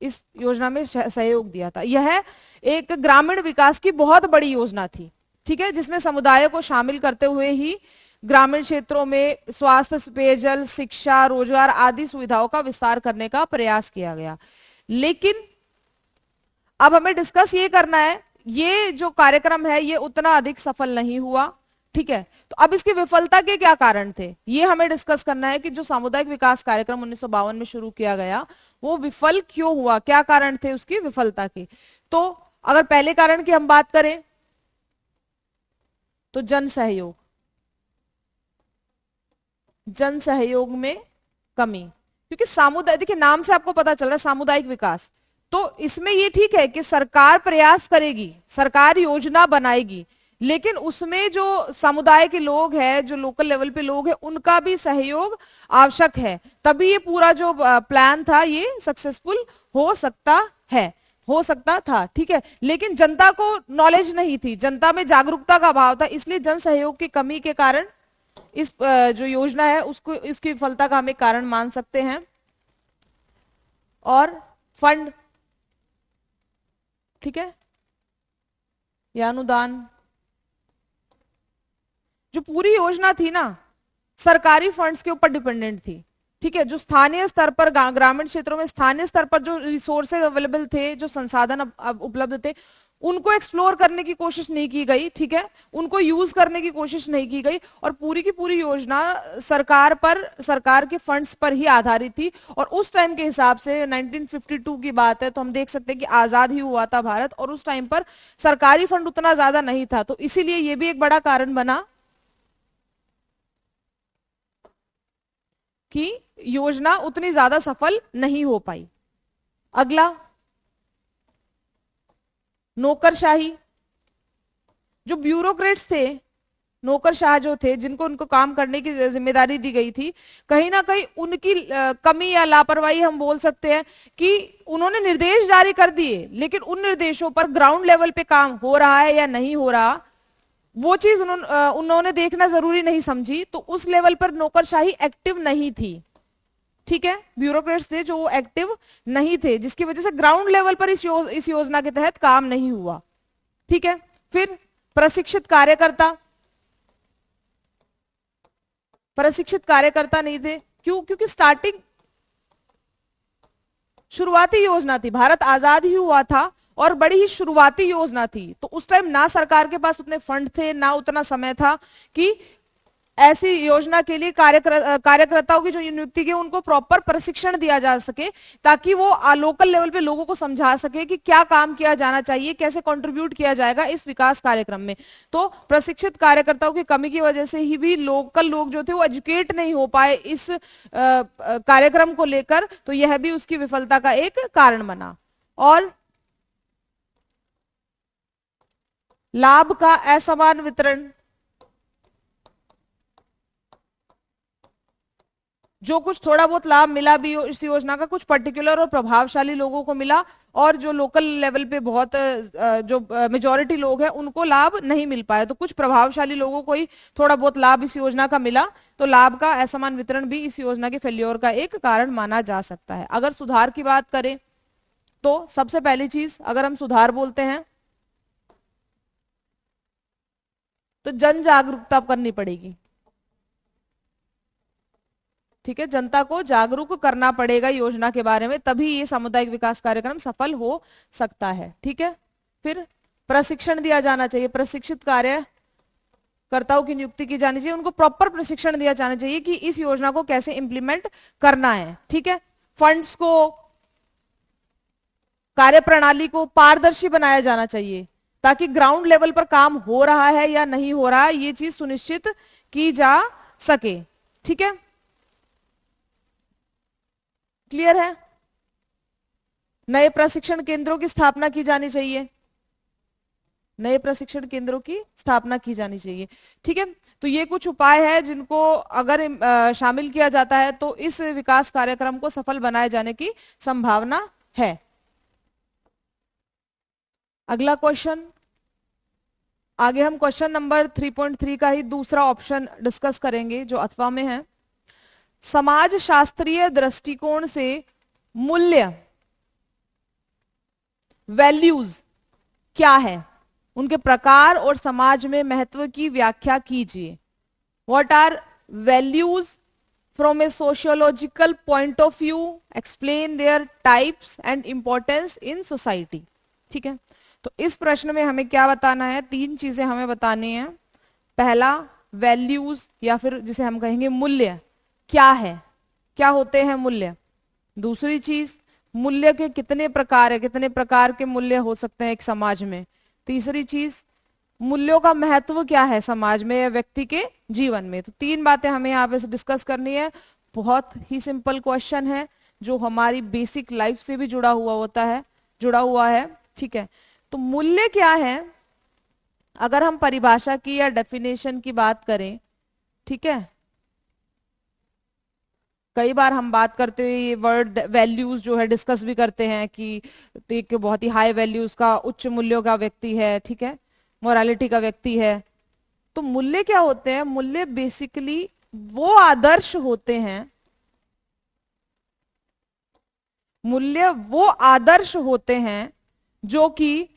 इस योजना में सहयोग दिया था। यह एक ग्रामीण विकास की बहुत बड़ी योजना थी, ठीक है, जिसमें समुदाय को शामिल करते हुए ही ग्रामीण क्षेत्रों में स्वास्थ्य, पेयजल, शिक्षा, रोजगार आदि सुविधाओं का विस्तार करने का प्रयास किया गया। लेकिन अब हमें डिस्कस ये करना है, ये जो कार्यक्रम है ये उतना अधिक सफल नहीं हुआ, ठीक है। तो अब इसकी विफलता के क्या कारण थे, ये हमें डिस्कस करना है कि जो सामुदायिक विकास कार्यक्रम 1952 में शुरू किया गया वो विफल क्यों हुआ, क्या कारण थे उसकी विफलता के। तो अगर पहले कारण की हम बात करें तो जन सहयोग, जन सहयोग में कमी, क्योंकि सामुदायिक, देखिए नाम से आपको पता चल रहा है सामुदायिक विकास, तो इसमें ये ठीक है कि सरकार प्रयास करेगी, सरकार योजना बनाएगी, लेकिन उसमें जो समुदाय के लोग हैं, जो लोकल लेवल पे लोग हैं, उनका भी सहयोग आवश्यक है, तभी ये पूरा जो प्लान था ये सक्सेसफुल हो सकता है, हो सकता था, ठीक है। लेकिन जनता को नॉलेज नहीं थी, जनता में जागरूकता का अभाव था, इसलिए जन सहयोग की कमी के कारण इस जो योजना है उसको, इसकी विफलता का हम एक कारण मान सकते हैं। और फंड, ठीक है, या अनुदान, जो पूरी योजना थी ना सरकारी फंड्स के ऊपर डिपेंडेंट थी, ठीक है। जो स्थानीय स्तर पर, ग्रामीण क्षेत्रों में स्थानीय स्तर पर जो रिसोर्सेज अवेलेबल थे, जो संसाधन उपलब्ध थे, उनको एक्सप्लोर करने की कोशिश नहीं की गई, ठीक है, उनको यूज करने की कोशिश नहीं की गई, और पूरी की पूरी योजना सरकार पर, सरकार के फंड्स पर ही आधारित थी। और उस टाइम के हिसाब से 1952 की बात है, तो हम देख सकते हैं कि आजाद ही हुआ था भारत, और उस टाइम पर सरकारी फंड उतना ज्यादा नहीं था, तो इसीलिए यह भी एक बड़ा कारण बना कि योजना उतनी ज्यादा सफल नहीं हो पाई। अगला, नौकरशाही, जो ब्यूरोक्रेट्स थे, नौकरशाह जो थे, जिनको उनको काम करने की जिम्मेदारी दी गई थी, कहीं ना कहीं उनकी कमी या लापरवाही हम बोल सकते हैं कि उन्होंने निर्देश जारी कर दिए, लेकिन उन निर्देशों पर ग्राउंड लेवल पे काम हो रहा है या नहीं हो रहा, वो चीज उन्होंने देखना जरूरी नहीं समझी, तो उस लेवल पर नौकरशाही एक्टिव नहीं थी, ठीक है। ब्यूरोक्रेट्स थे जो एक्टिव नहीं थे, जिसकी वजह से ग्राउंड लेवल पर इस योजना के तहत काम नहीं हुआ, ठीक है। फिर प्रशिक्षित कार्यकर्ता, प्रशिक्षित कार्यकर्ता नहीं थे, क्यों? क्योंकि स्टार्टिंग शुरुआती योजना थी, भारत आजाद ही हुआ था और बड़ी ही शुरुआती योजना थी, तो उस टाइम ना सरकार के पास उतने फंड थे, ना उतना समय था कि ऐसी योजना के लिए कार्यकर्ताओं की जो नियुक्ति की उनको प्रॉपर प्रशिक्षण दिया जा सके, ताकि वो लोकल लेवल पे लोगों को समझा सके कि क्या काम किया जाना चाहिए, कैसे कंट्रीब्यूट किया जाएगा इस विकास कार्यक्रम में। तो प्रशिक्षित कार्यकर्ताओं की कमी की वजह से ही भी लोकल लोग जो थे वो एजुकेट नहीं हो पाए इस कार्यक्रम को लेकर, तो यह भी उसकी विफलता का एक कारण बना। और लाभ का असमान वितरण, जो कुछ थोड़ा बहुत लाभ मिला भी इस योजना का, कुछ पर्टिकुलर और प्रभावशाली लोगों को मिला, और जो लोकल लेवल पे बहुत जो मेजॉरिटी लोग हैं उनको लाभ नहीं मिल पाया, तो कुछ प्रभावशाली लोगों को ही थोड़ा बहुत लाभ इस योजना का मिला, तो लाभ का असमान वितरण भी इस योजना के फेल्योर का एक कारण माना जा सकता है। अगर सुधार की बात करें तो सबसे पहली चीज, अगर हम सुधार बोलते हैं तो जन जागरूकता करनी पड़ेगी, ठीक है, जनता को जागरूक करना पड़ेगा योजना के बारे में, तभी ये सामुदायिक विकास कार्यक्रम सफल हो सकता है, ठीक है। फिर प्रशिक्षण दिया जाना चाहिए, प्रशिक्षित कार्यकर्ताओं की नियुक्ति की जानी चाहिए, उनको प्रॉपर प्रशिक्षण दिया जाना चाहिए कि इस योजना को कैसे इंप्लीमेंट करना है, ठीक है। फंड्स को, कार्यप्रणाली को पारदर्शी बनाया जाना चाहिए, ताकि ग्राउंड लेवल पर काम हो रहा है या नहीं हो रहा है ये चीज सुनिश्चित की जा सके, ठीक है। क्लियर है? नए प्रशिक्षण केंद्रों की स्थापना की जानी चाहिए, नए प्रशिक्षण केंद्रों की स्थापना की जानी चाहिए, ठीक है। तो ये कुछ उपाय है जिनको अगर शामिल किया जाता है तो इस विकास कार्यक्रम को सफल बनाए जाने की संभावना है। अगला क्वेश्चन, आगे हम क्वेश्चन नंबर 3.3 का ही दूसरा ऑप्शन डिस्कस करेंगे जो अथवा में है। समाज शास्त्रीय दृष्टिकोण से मूल्य, वैल्यूज क्या है, उनके प्रकार और समाज में महत्व की व्याख्या कीजिए। What are values from a sociological point of view, explain their types and importance in society. ठीक है, तो इस प्रश्न में हमें क्या बताना है, तीन चीजें हमें बतानी है। पहला, वैल्यूज या फिर जिसे हम कहेंगे मूल्य क्या है, क्या होते हैं मूल्य। दूसरी चीज, मूल्य के कितने प्रकार है, कितने प्रकार के मूल्य हो सकते हैं एक समाज में। तीसरी चीज, मूल्यों का महत्व क्या है समाज में या व्यक्ति के जीवन में। तो तीन बातें हमें यहाँ पे डिस्कस करनी है। बहुत ही सिंपल क्वेश्चन है जो हमारी बेसिक लाइफ से भी जुड़ा हुआ है। ठीक है, तो मूल्य क्या है, अगर हम परिभाषा की या डेफिनेशन की बात करें, ठीक है, कई बार हम बात करते हुए ये वर्ड वैल्यूज जो है डिस्कस भी करते हैं कि एक बहुत ही हाई वैल्यूज का, उच्च मूल्यों का व्यक्ति है, ठीक है, मोरालिटी का व्यक्ति है। तो मूल्य क्या होते हैं, मूल्य बेसिकली वो आदर्श होते हैं, मूल्य वो आदर्श होते हैं जो कि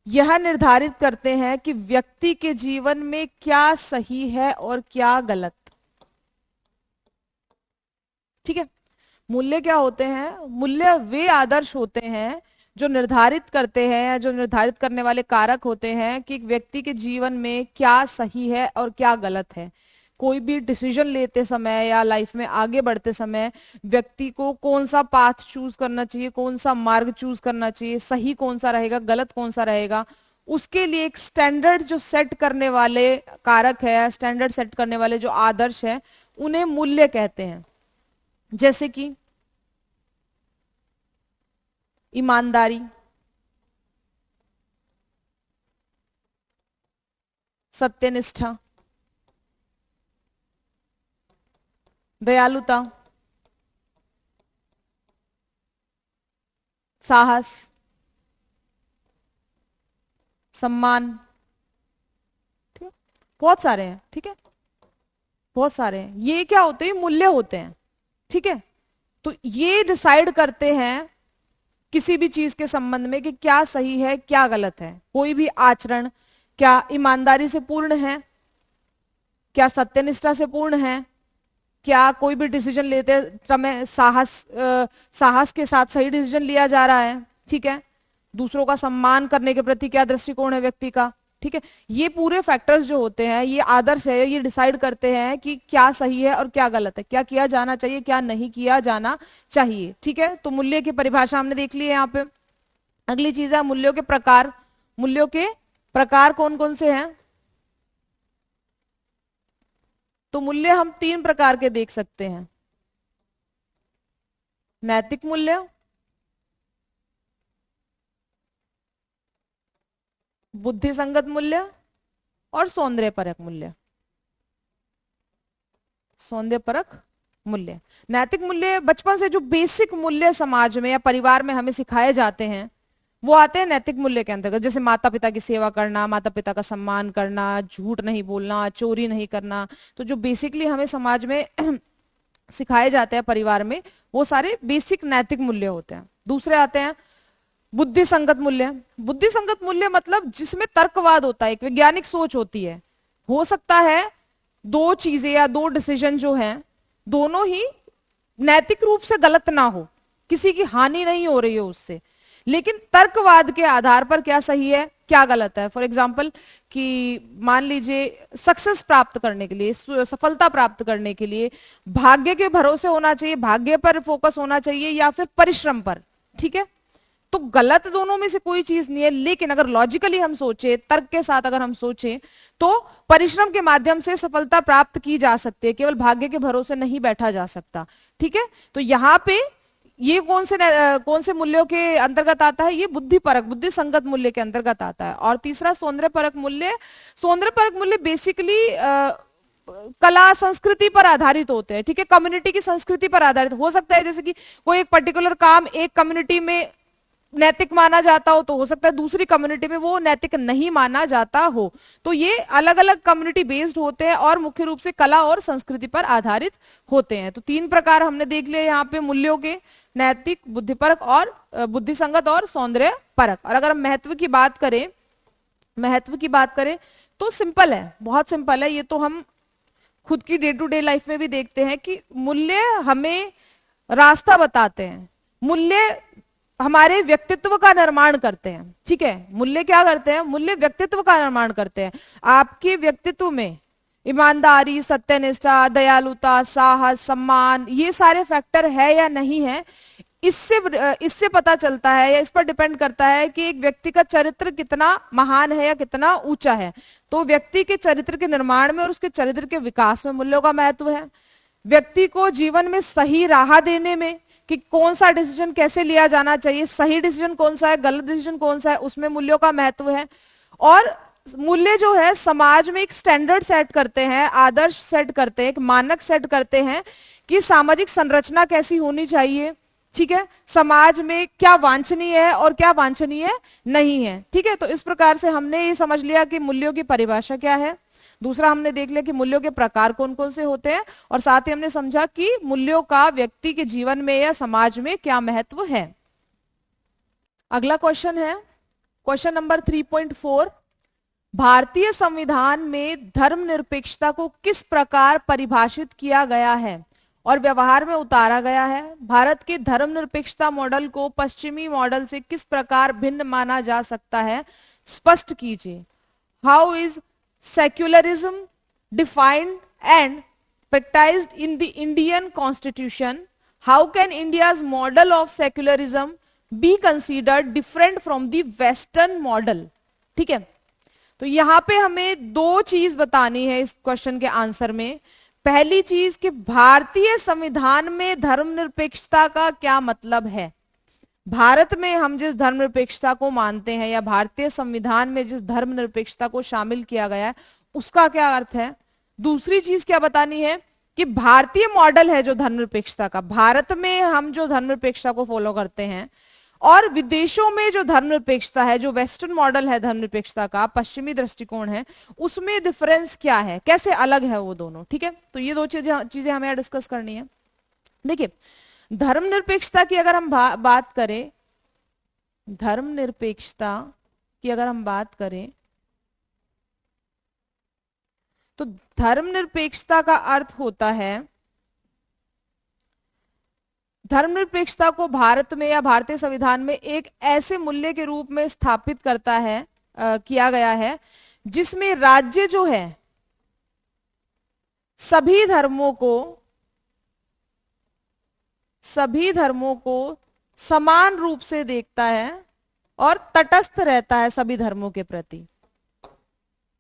यह निर्धारित करते हैं कि व्यक्ति के जीवन में क्या सही है और क्या गलत। ठीक है, मूल्य क्या होते हैं, मूल्य वे आदर्श होते हैं जो निर्धारित करते हैं, जो निर्धारित करने वाले कारक होते हैं कि व्यक्ति के जीवन में क्या सही है और क्या गलत है। कोई भी डिसीजन लेते समय या लाइफ में आगे बढ़ते समय व्यक्ति को कौन सा पाथ चूज करना चाहिए, कौन सा मार्ग चूज करना चाहिए, सही कौन सा रहेगा, गलत कौन सा रहेगा, उसके लिए एक स्टैंडर्ड जो सेट करने वाले कारक है, स्टैंडर्ड सेट करने वाले जो आदर्श है, उन्हें मूल्य कहते हैं। जैसे कि ईमानदारी, सत्यनिष्ठा, दयालुता, साहस, सम्मान। ठीक है, बहुत सारे हैं। ठीक है, बहुत सारे हैं। ये क्या होते हैं, मूल्य होते हैं। ठीक है, तो ये डिसाइड करते हैं किसी भी चीज के संबंध में कि क्या सही है क्या गलत है। कोई भी आचरण क्या ईमानदारी से पूर्ण है, क्या सत्यनिष्ठा से पूर्ण है, क्या कोई भी डिसीजन लेते समय साहस के साथ सही डिसीजन लिया जा रहा है। ठीक है, दूसरों का सम्मान करने के प्रति क्या दृष्टिकोण है व्यक्ति का। ठीक है, ये पूरे फैक्टर्स जो होते हैं, ये आदर्श है, ये डिसाइड करते हैं कि क्या सही है और क्या गलत है, क्या किया जाना चाहिए क्या नहीं किया जाना चाहिए। ठीक है, तो मूल्य की परिभाषा हमने देख ली है यहाँ पे। अगली चीज है मूल्यों के प्रकार। मूल्यों के प्रकार कौन कौन से हैं, तो मूल्य हम तीन प्रकार के देख सकते हैं। नैतिक मूल्य, बुद्धि संगत मूल्य और सौंदर्यपरक मूल्य। सौंदर्यपरक मूल्य, नैतिक मूल्य बचपन से जो बेसिक मूल्य समाज में या परिवार में हमें सिखाए जाते हैं वो आते हैं नैतिक मूल्य के अंतर्गत। जैसे माता पिता की सेवा करना, माता पिता का सम्मान करना, झूठ नहीं बोलना, चोरी नहीं करना। तो जो बेसिकली हमें समाज में सिखाए जाते हैं परिवार में, वो सारे बेसिक नैतिक मूल्य होते हैं। दूसरे आते हैं बुद्धि संगत मूल्य। बुद्धि संगत मूल्य मतलब जिसमें तर्कवाद होता है, एक वैज्ञानिक सोच होती है। हो सकता है दो चीजें या दो डिसीजन जो हैं दोनों ही नैतिक रूप से गलत ना हो, किसी की हानि नहीं हो रही हो उससे, लेकिन तर्कवाद के आधार पर क्या सही है क्या गलत है। फॉर एग्जाम्पल कि मान लीजिए सक्सेस प्राप्त करने के लिए, सफलता प्राप्त करने के लिए भाग्य के भरोसे होना चाहिए, भाग्य पर फोकस होना चाहिए या फिर परिश्रम पर। ठीक है, तो गलत दोनों में से कोई चीज नहीं है, लेकिन अगर लॉजिकली हम सोचे, तर्क के साथ अगर हम सोचे, तो परिश्रम के माध्यम से सफलता प्राप्त की जा सकती है, केवल भाग्य के भरोसे नहीं बैठा जा सकता। ठीक है, तो यहाँ पे ये कौन से मूल्यों के अंतर्गत आता है, ये बुद्धिपरक, बुद्धि संगत मूल्य के अंतर्गत आता है। और तीसरा सौंदर्यपरक मूल्य। सौंदर्यपरक मूल्य बेसिकली कला संस्कृति पर आधारित होते हैं। ठीक है, कम्युनिटी की संस्कृति पर आधारित हो सकता है, जैसे कि कोई एक पर्टिकुलर काम एक कम्युनिटी में नैतिक माना जाता हो सकता है दूसरी कम्युनिटी में वो नैतिक नहीं माना जाता हो। तो ये अलग अलग कम्युनिटी बेस्ड होते हैं और मुख्य रूप से कला और संस्कृति पर आधारित होते हैं। तो 3 प्रकार हमने देख लिए यहाँ पे मूल्यों के, नैतिक, बुद्धिपरक और बुद्धिसंगत और सौंदर्य परक। और अगर हम महत्व की बात करें तो सिंपल है, बहुत सिंपल है। ये तो हम खुद की डे टू डे लाइफ में भी देखते हैं कि मूल्य हमें रास्ता बताते हैं, मूल्य हमारे व्यक्तित्व का निर्माण करते हैं। ठीक है, मूल्य क्या करते हैं? मूल्य व्यक्तित्व का निर्माण करते हैं। आपके व्यक्तित्व में ईमानदारी, सत्यनिष्ठा, दयालुता, साहस, सम्मान, ये सारे फैक्टर है या नहीं है, इससे पता चलता है या इस पर डिपेंड करता है कि एक व्यक्ति का चरित्र कितना महान है या कितना ऊंचा है। तो व्यक्ति के चरित्र के निर्माण में और उसके चरित्र के विकास में मूल्यों का महत्व है। व्यक्ति को जीवन में सही राह देने में कि कौन सा डिसीजन कैसे लिया जाना चाहिए, सही डिसीजन कौन सा है, गलत डिसीजन कौन सा है, उसमें मूल्यों का महत्व है। और मूल्य जो है समाज में एक स्टैंडर्ड सेट करते हैं, आदर्श सेट करते हैं, एक मानक सेट करते हैं कि सामाजिक संरचना कैसी होनी चाहिए। ठीक है, समाज में क्या वांछनीय है और क्या वांछनीय नहीं है। ठीक है, तो इस प्रकार से हमने ये समझ लिया कि मूल्यों की परिभाषा क्या है। दूसरा हमने देख लिया कि मूल्यों के प्रकार कौन कौन से होते हैं, और साथ ही हमने समझा कि मूल्यों का व्यक्ति के जीवन में या समाज में क्या महत्व है। अगला क्वेश्चन है क्वेश्चन नंबर 3.4। भारतीय संविधान में धर्मनिरपेक्षता को किस प्रकार परिभाषित किया गया है और व्यवहार में उतारा गया है? भारत के धर्मनिरपेक्षता मॉडल को पश्चिमी मॉडल से किस प्रकार भिन्न माना जा सकता है, स्पष्ट कीजिए। How is secularism defined and practiced in the Indian Constitution? How can India's model of secularism be considered different from the Western model? ठीक है, तो यहां पे हमें 2 चीज बतानी है इस क्वेश्चन के आंसर में। पहली चीज कि भारतीय संविधान में धर्मनिरपेक्षता का क्या मतलब है। भारत में हम जिस धर्मनिरपेक्षता को मानते हैं या भारतीय संविधान में जिस धर्मनिरपेक्षता को शामिल किया गया है उसका क्या अर्थ है। दूसरी चीज क्या बतानी है कि भारतीय मॉडल है जो धर्मनिरपेक्षता का, भारत में हम जो धर्मनिरपेक्षता को फॉलो करते हैं और विदेशों में जो धर्मनिरपेक्षता है, जो वेस्टर्न मॉडल है धर्मनिरपेक्षता का, पश्चिमी दृष्टिकोण है, उसमें डिफरेंस क्या है, कैसे अलग है वो दोनों। ठीक है, तो ये 2 चीजें हमें डिस्कस करनी है। देखिए, धर्मनिरपेक्षता की अगर हम बात करें, धर्मनिरपेक्षता की अगर हम बात करें तो धर्मनिरपेक्षता का अर्थ होता है, धर्मनिरपेक्षता को भारत में या भारतीय संविधान में एक ऐसे मूल्य के रूप में स्थापित करता है, किया गया है जिसमें राज्य जो है सभी धर्मों को समान रूप से देखता है और तटस्थ रहता है सभी धर्मों के प्रति।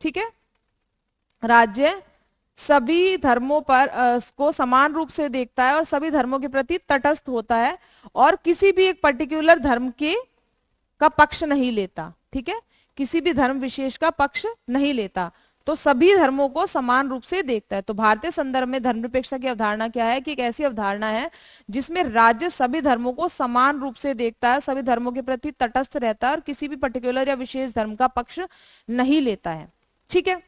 ठीक है, राज्य सभी धर्मों पर को समान रूप से देखता है और सभी धर्मों के प्रति तटस्थ होता है और किसी भी एक पर्टिकुलर धर्म का पक्ष नहीं लेता। ठीक है, किसी भी धर्म विशेष का पक्ष नहीं लेता, तो सभी धर्मों को समान रूप से देखता है। तो भारतीय संदर्भ में धर्मनिरपेक्षता की अवधारणा क्या है कि एक ऐसी अवधारणा है जिसमें राज्य सभी धर्मों को समान रूप से देखता है, सभी धर्मों के प्रति तटस्थ रहता है और किसी भी पर्टिकुलर या विशेष धर्म का पक्ष नहीं लेता है। ठीक है,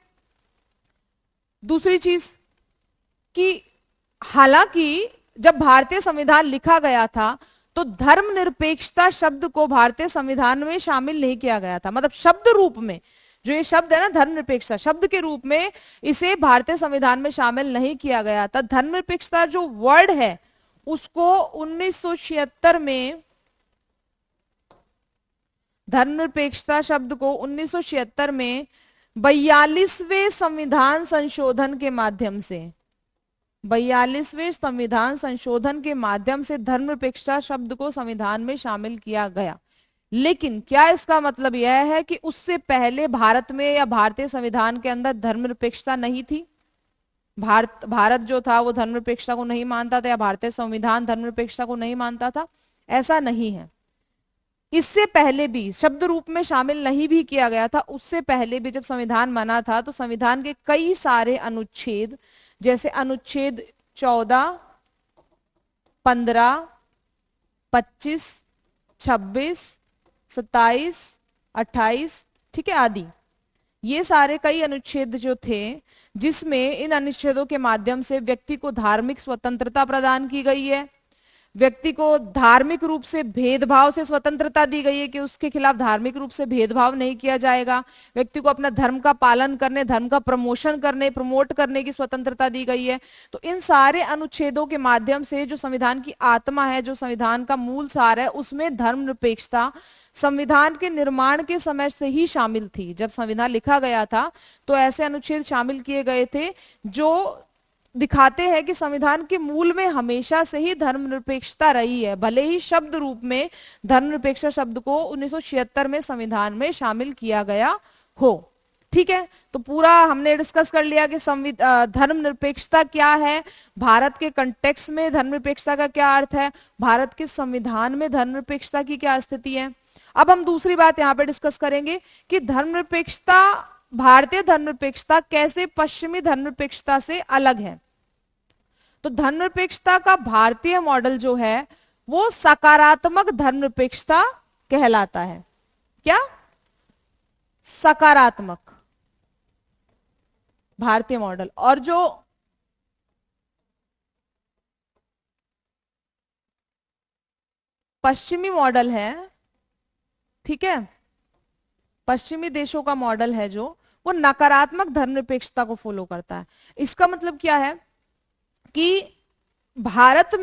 दूसरी चीज कि हालांकि जब भारतीय संविधान लिखा गया था तो धर्मनिरपेक्षता शब्द को भारतीय संविधान में शामिल नहीं किया गया था। मतलब शब्द रूप में जो ये शब्द है ना, धर्मनिरपेक्षता शब्द के रूप में इसे भारतीय संविधान में शामिल नहीं किया गया था। धर्मनिरपेक्षता जो वर्ड है उसको 1976 में, धर्मनिरपेक्षता शब्द को 1976 में 42वें संविधान संशोधन के माध्यम से, 42वें संविधान संशोधन के माध्यम से धर्मनिरपेक्षता शब्द को संविधान में शामिल किया गया। लेकिन क्या इसका मतलब यह है कि उससे पहले भारत में या भारतीय संविधान के अंदर धर्मनिरपेक्षता नहीं थी? भारत जो था वो धर्मनिरपेक्षता को नहीं मानता था या भारतीय संविधान धर्मनिरपेक्षता को नहीं मानता था? ऐसा नहीं है। इससे पहले भी शब्द रूप में शामिल नहीं भी किया गया था, उससे पहले भी जब संविधान बना था तो संविधान के कई सारे अनुच्छेद, जैसे अनुच्छेद 14, 15, 25, 26, 27, 28, ठीक है, आदि। ये सारे कई अनुच्छेद जो थे जिसमें इन अनुच्छेदों के माध्यम से व्यक्ति को धार्मिक स्वतंत्रता प्रदान की गई है, व्यक्ति को धार्मिक रूप से भेदभाव से स्वतंत्रता दी गई है कि उसके खिलाफ धार्मिक रूप से भेदभाव नहीं किया जाएगा, व्यक्ति को अपना धर्म का पालन करने, धर्म का प्रमोट करने की स्वतंत्रता दी गई है। तो इन सारे अनुच्छेदों के माध्यम से जो संविधान की आत्मा है, जो संविधान का मूल सार है, उसमें धर्मनिरपेक्षता संविधान के निर्माण के समय से ही शामिल थी। जब संविधान लिखा गया था तो ऐसे अनुच्छेद शामिल किए गए थे जो दिखाते हैं कि संविधान के मूल में हमेशा से ही धर्मनिरपेक्षता रही है, भले ही शब्द रूप में धर्मनिरपेक्षता शब्द को 1976 में संविधान में शामिल किया गया हो। ठीक है, तो पूरा हमने डिस्कस कर लिया कि धर्मनिरपेक्षता क्या है, भारत के कंटेक्स्ट में धर्मनिरपेक्षता का क्या अर्थ है, भारत के संविधान में धर्मनिरपेक्षता की क्या स्थिति है। अब हम दूसरी बात यहाँ पे डिस्कस करेंगे कि धर्मनिरपेक्षता, भारतीय धर्मनिरपेक्षता कैसे पश्चिमी धर्मनिरपेक्षता से अलग है। तो धर्मनिरपेक्षता का भारतीय मॉडल जो है वो सकारात्मक धर्मनिरपेक्षता कहलाता है। क्या? सकारात्मक भारतीय मॉडल। और जो पश्चिमी मॉडल है, ठीक है, पश्चिमी देशों का मॉडल है जो वो नकारात्मक धर्मनिरपेक्षता को फॉलो करता है। इसका मतलब क्या है कि भारत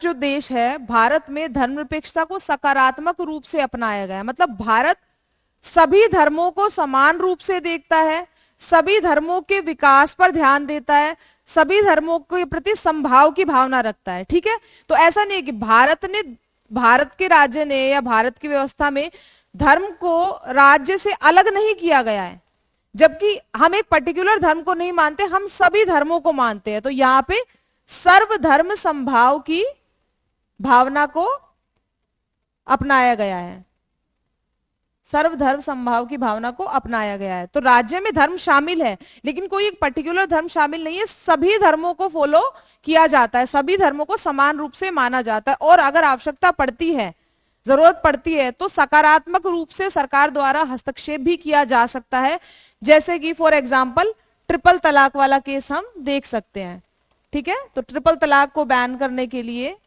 जो देश है, भारत में धर्मनिरपेक्षता को सकारात्मक रूप से अपनाया गया है। मतलब भारत सभी धर्मों को समान रूप से देखता है, सभी धर्मों के विकास पर ध्यान देता है, सभी धर्मों के प्रति समभाव की भावना रखता है। ठीक है, तो ऐसा नहीं है कि भारत के राज्य ने या भारत की व्यवस्था में धर्म को राज्य से अलग नहीं किया गया है, जबकि हम एक पर्टिकुलर धर्म को नहीं मानते, हम सभी धर्मों को मानते हैं। तो यहां पे सर्वधर्म समभाव की भावना को अपनाया गया है, सर्वधर्म समभाव की भावना को अपनाया गया है। तो राज्य में धर्म शामिल है लेकिन कोई एक पर्टिकुलर धर्म शामिल नहीं है, सभी धर्मों को फॉलो किया जाता है, सभी धर्मों को समान रूप से माना जाता है। और अगर आवश्यकता पड़ती है, जरूरत पड़ती है, तो सकारात्मक रूप से सरकार द्वारा हस्तक्षेप भी किया जा सकता है। जैसे कि फॉर एग्जाम्पल ट्रिपल तलाक वाला केस हम देख सकते हैं। ठीक है, तो ट्रिपल तलाक को बैन करने के लिए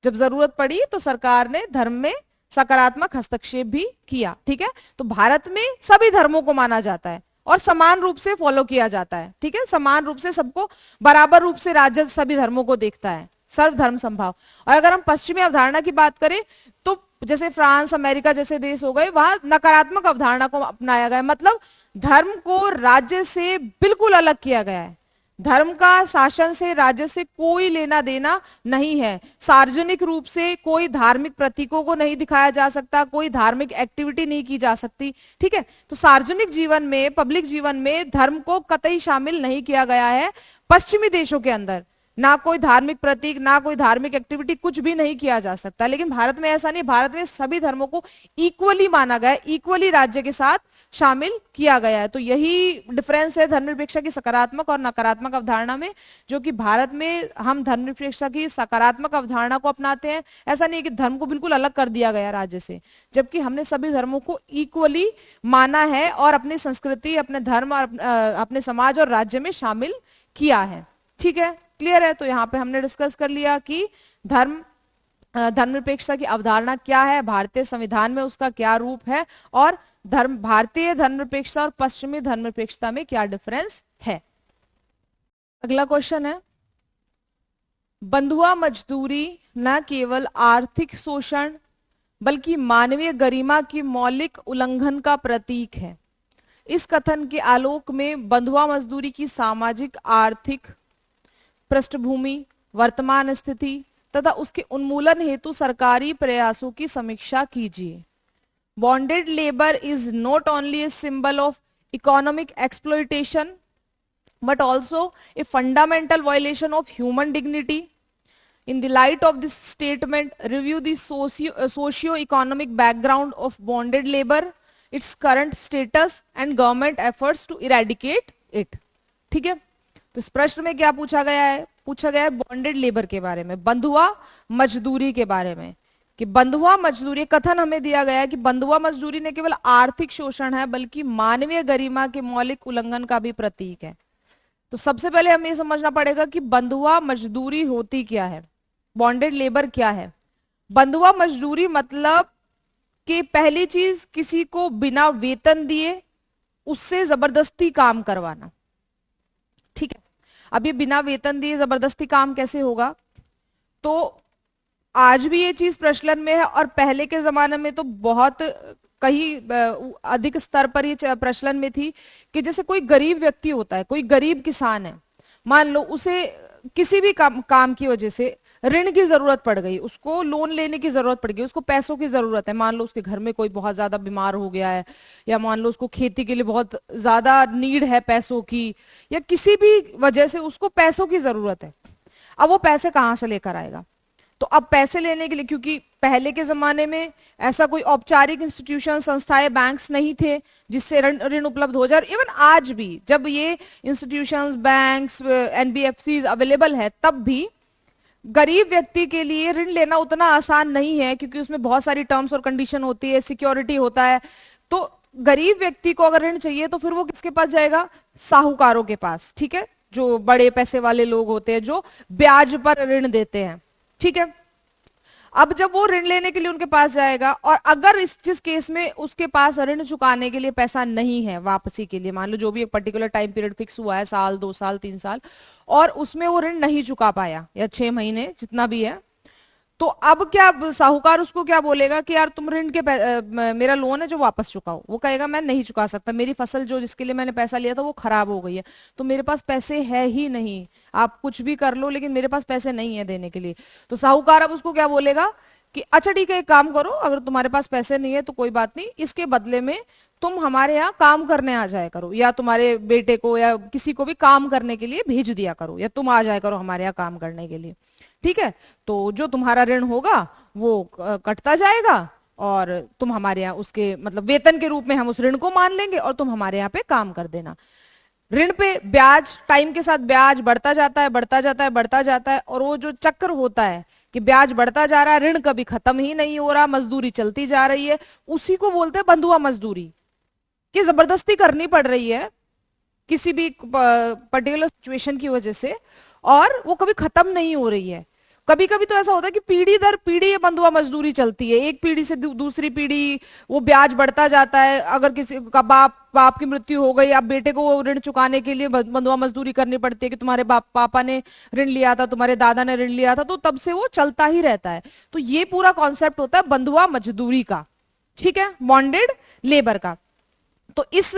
जब जरूरत पड़ी तो सरकार ने धर्म में सकारात्मक हस्तक्षेप भी किया। ठीक है, तो भारत में सभी धर्मों को माना जाता है और समान रूप से फॉलो किया जाता है। ठीक है, समान रूप से सबको बराबर रूप से राज्य सभी धर्मों को देखता है, सर्वधर्म समभाव। और अगर हम पश्चिमी अवधारणा की बात करें तो जैसे फ्रांस, अमेरिका जैसे देश हो गए, वहां नकारात्मक अवधारणा को अपनाया गया। मतलब धर्म को राज्य से बिल्कुल अलग किया गया है, धर्म का शासन से राज्य से कोई लेना देना नहीं है। सार्वजनिक रूप से कोई धार्मिक प्रतीकों को नहीं दिखाया जा सकता, कोई धार्मिक एक्टिविटी नहीं की जा सकती। ठीक है, तो सार्वजनिक जीवन में, पब्लिक जीवन में धर्म को कतई शामिल नहीं किया गया है पश्चिमी देशों के अंदर। ना कोई धार्मिक प्रतीक, ना कोई धार्मिक एक्टिविटी, कुछ भी नहीं किया जा सकता। लेकिन भारत में ऐसा नहीं, भारत में सभी धर्मों को इक्वली माना गया, इक्वली राज्य के साथ शामिल किया गया है। तो यही डिफरेंस है धर्मनिरपेक्षता की सकारात्मक और नकारात्मक अवधारणा में, जो कि भारत में हम धर्मनिरपेक्षता की सकारात्मक अवधारणा को अपनाते हैं। ऐसा नहीं है कि धर्म को बिल्कुल अलग कर दिया गया राज्य से, जबकि हमने सभी धर्मों को इक्वली माना है और अपनी संस्कृति, अपने धर्म और अपने समाज और राज्य में शामिल किया है। ठीक है, क्लियर है। तो यहाँ पे हमने डिस्कस कर लिया कि धर्मनिरपेक्षता की अवधारणा क्या है, भारतीय संविधान में उसका क्या रूप है, और भारतीय धर्मनिरपेक्षता और पश्चिमी धर्मनिरपेक्षता में क्या डिफरेंस है। अगला क्वेश्चन है, बंधुआ मजदूरी न केवल आर्थिक शोषण बल्कि मानवीय गरिमा की मौलिक उल्लंघन का प्रतीक है। इस कथन के आलोक में बंधुआ मजदूरी की सामाजिक आर्थिक पृष्ठभूमि, वर्तमान स्थिति तथा उसके उन्मूलन हेतु सरकारी प्रयासों की समीक्षा कीजिए। Bonded labour is not only a symbol of economic exploitation but also a fundamental violation of human dignity. In the light of this statement, review the socio-economic background of bonded labor, its current status and government efforts to eradicate it. ठीक है, तो इस प्रश्न में क्या पूछा गया है? पूछा गया है बॉन्डेड लेबर के बारे में, बंधुआ मजदूरी के बारे में, कि बंधुआ मजदूरी, कथन हमें दिया गया है कि बंधुआ मजदूरी न केवल आर्थिक शोषण है बल्कि मानवीय गरिमा के मौलिक उल्लंघन का भी प्रतीक है। तो सबसे पहले हमें ये समझना पड़ेगा कि बंधुआ मजदूरी होती क्या है, बॉन्डेड लेबर क्या है। बंधुआ मजदूरी मतलब कि पहली चीज, किसी को बिना वेतन दिए उससे जबरदस्ती काम करवाना। ठीक है, अब ये बिना वेतन दिए जबरदस्ती काम कैसे होगा? तो आज भी ये चीज प्रचलन में है और पहले के जमाने में तो बहुत कहीं अधिक स्तर पर ये प्रचलन में थी कि जैसे कोई गरीब व्यक्ति होता है, कोई गरीब किसान है, मान लो उसे किसी भी काम की वजह से ऋण की जरूरत पड़ गई, उसको लोन लेने की जरूरत पड़ गई, उसको पैसों की जरूरत है, मान लो उसके घर में कोई बहुत ज्यादा बीमार हो गया है, या मान लो उसको खेती के लिए बहुत ज्यादा नीड है पैसों की, या किसी भी वजह से उसको पैसों की जरूरत है। अब वो पैसे कहाँ से लेकर आएगा? तो अब पैसे लेने के लिए, क्योंकि पहले के जमाने में ऐसा कोई औपचारिक इंस्टीट्यूशन, संस्थाएं, बैंक्स नहीं थे जिससे ऋण ऋण उपलब्ध हो जाए। इवन आज भी जब ये इंस्टीट्यूशंस, बैंक्स, एनबीएफसी अवेलेबल है, तब भी गरीब व्यक्ति के लिए ऋण लेना उतना आसान नहीं है, क्योंकि उसमें बहुत सारी टर्म्स और कंडीशन होती है, सिक्योरिटी होता है। तो गरीब व्यक्ति को अगर ऋण चाहिए तो फिर वो किसके पास जाएगा? साहूकारों के पास। ठीक है, जो बड़े पैसे वाले लोग होते हैं जो ब्याज पर ऋण देते हैं। ठीक है, अब जब वो ऋण लेने के लिए उनके पास जाएगा, और अगर इस जिस केस में उसके पास ऋण चुकाने के लिए पैसा नहीं है वापसी के लिए, मान लो जो भी एक पर्टिकुलर टाइम पीरियड फिक्स हुआ है, साल, 2 साल, 3 साल, और उसमें वो ऋण नहीं चुका पाया, या 6 महीने जितना भी है, तो अब क्या साहूकार उसको क्या बोलेगा कि यार तुम ऋण के मेरा लोन है जो वापस चुकाओ। वो कहेगा मैं नहीं चुका सकता, मेरी फसल जो जिसके लिए मैंने पैसा लिया था वो खराब हो गई है, तो मेरे पास पैसे है ही नहीं, आप कुछ भी कर लो लेकिन मेरे पास पैसे नहीं है देने के लिए। तो साहूकार अब उसको क्या बोलेगा कि अच्छा ठीक है, एक काम करो, अगर तुम्हारे पास पैसे नहीं है तो कोई बात नहीं, इसके बदले में तुम हमारे यहाँ काम करने आ जाया करो, या तुम्हारे बेटे को या किसी को भी काम करने के लिए भेज दिया करो, या तुम आ जाया करो हमारे यहाँ काम करने के लिए। ठीक है, तो जो तुम्हारा ऋण होगा वो कटता जाएगा, और तुम हमारे यहाँ उसके मतलब वेतन के रूप में हम उस ऋण को मान लेंगे, और तुम हमारे यहाँ पे काम कर देना। ऋण पे ब्याज, टाइम के साथ ब्याज बढ़ता जाता है, बढ़ता जाता है, बढ़ता जाता है, और वो जो चक्र होता है कि ब्याज बढ़ता जा रहा है, ऋण कभी खत्म ही नहीं हो रहा, मजदूरी चलती जा रही है, उसी को बोलते हैं बंधुआ मजदूरी, कि जबरदस्ती करनी पड़ रही है किसी भी पर्टिकुलर सिचुएशन की वजह से, और वो कभी खत्म नहीं हो रही है। कभी कभी तो ऐसा होता है कि पीढ़ी दर पीढ़ी ये बंधुआ मजदूरी चलती है, एक पीढ़ी से दूसरी पीढ़ी वो ब्याज बढ़ता जाता है। अगर किसी का बाप की मृत्यु हो गई, अब बेटे को वो ऋण चुकाने के लिए बंधुआ मजदूरी करनी पड़ती है कि तुम्हारे पापा ने ऋण लिया था, तुम्हारे दादा ने ऋण लिया था, तो तब से वो चलता ही रहता है। तो ये पूरा कॉन्सेप्ट होता है बंधुआ मजदूरी का, ठीक है, बॉन्डेड लेबर का। तो इस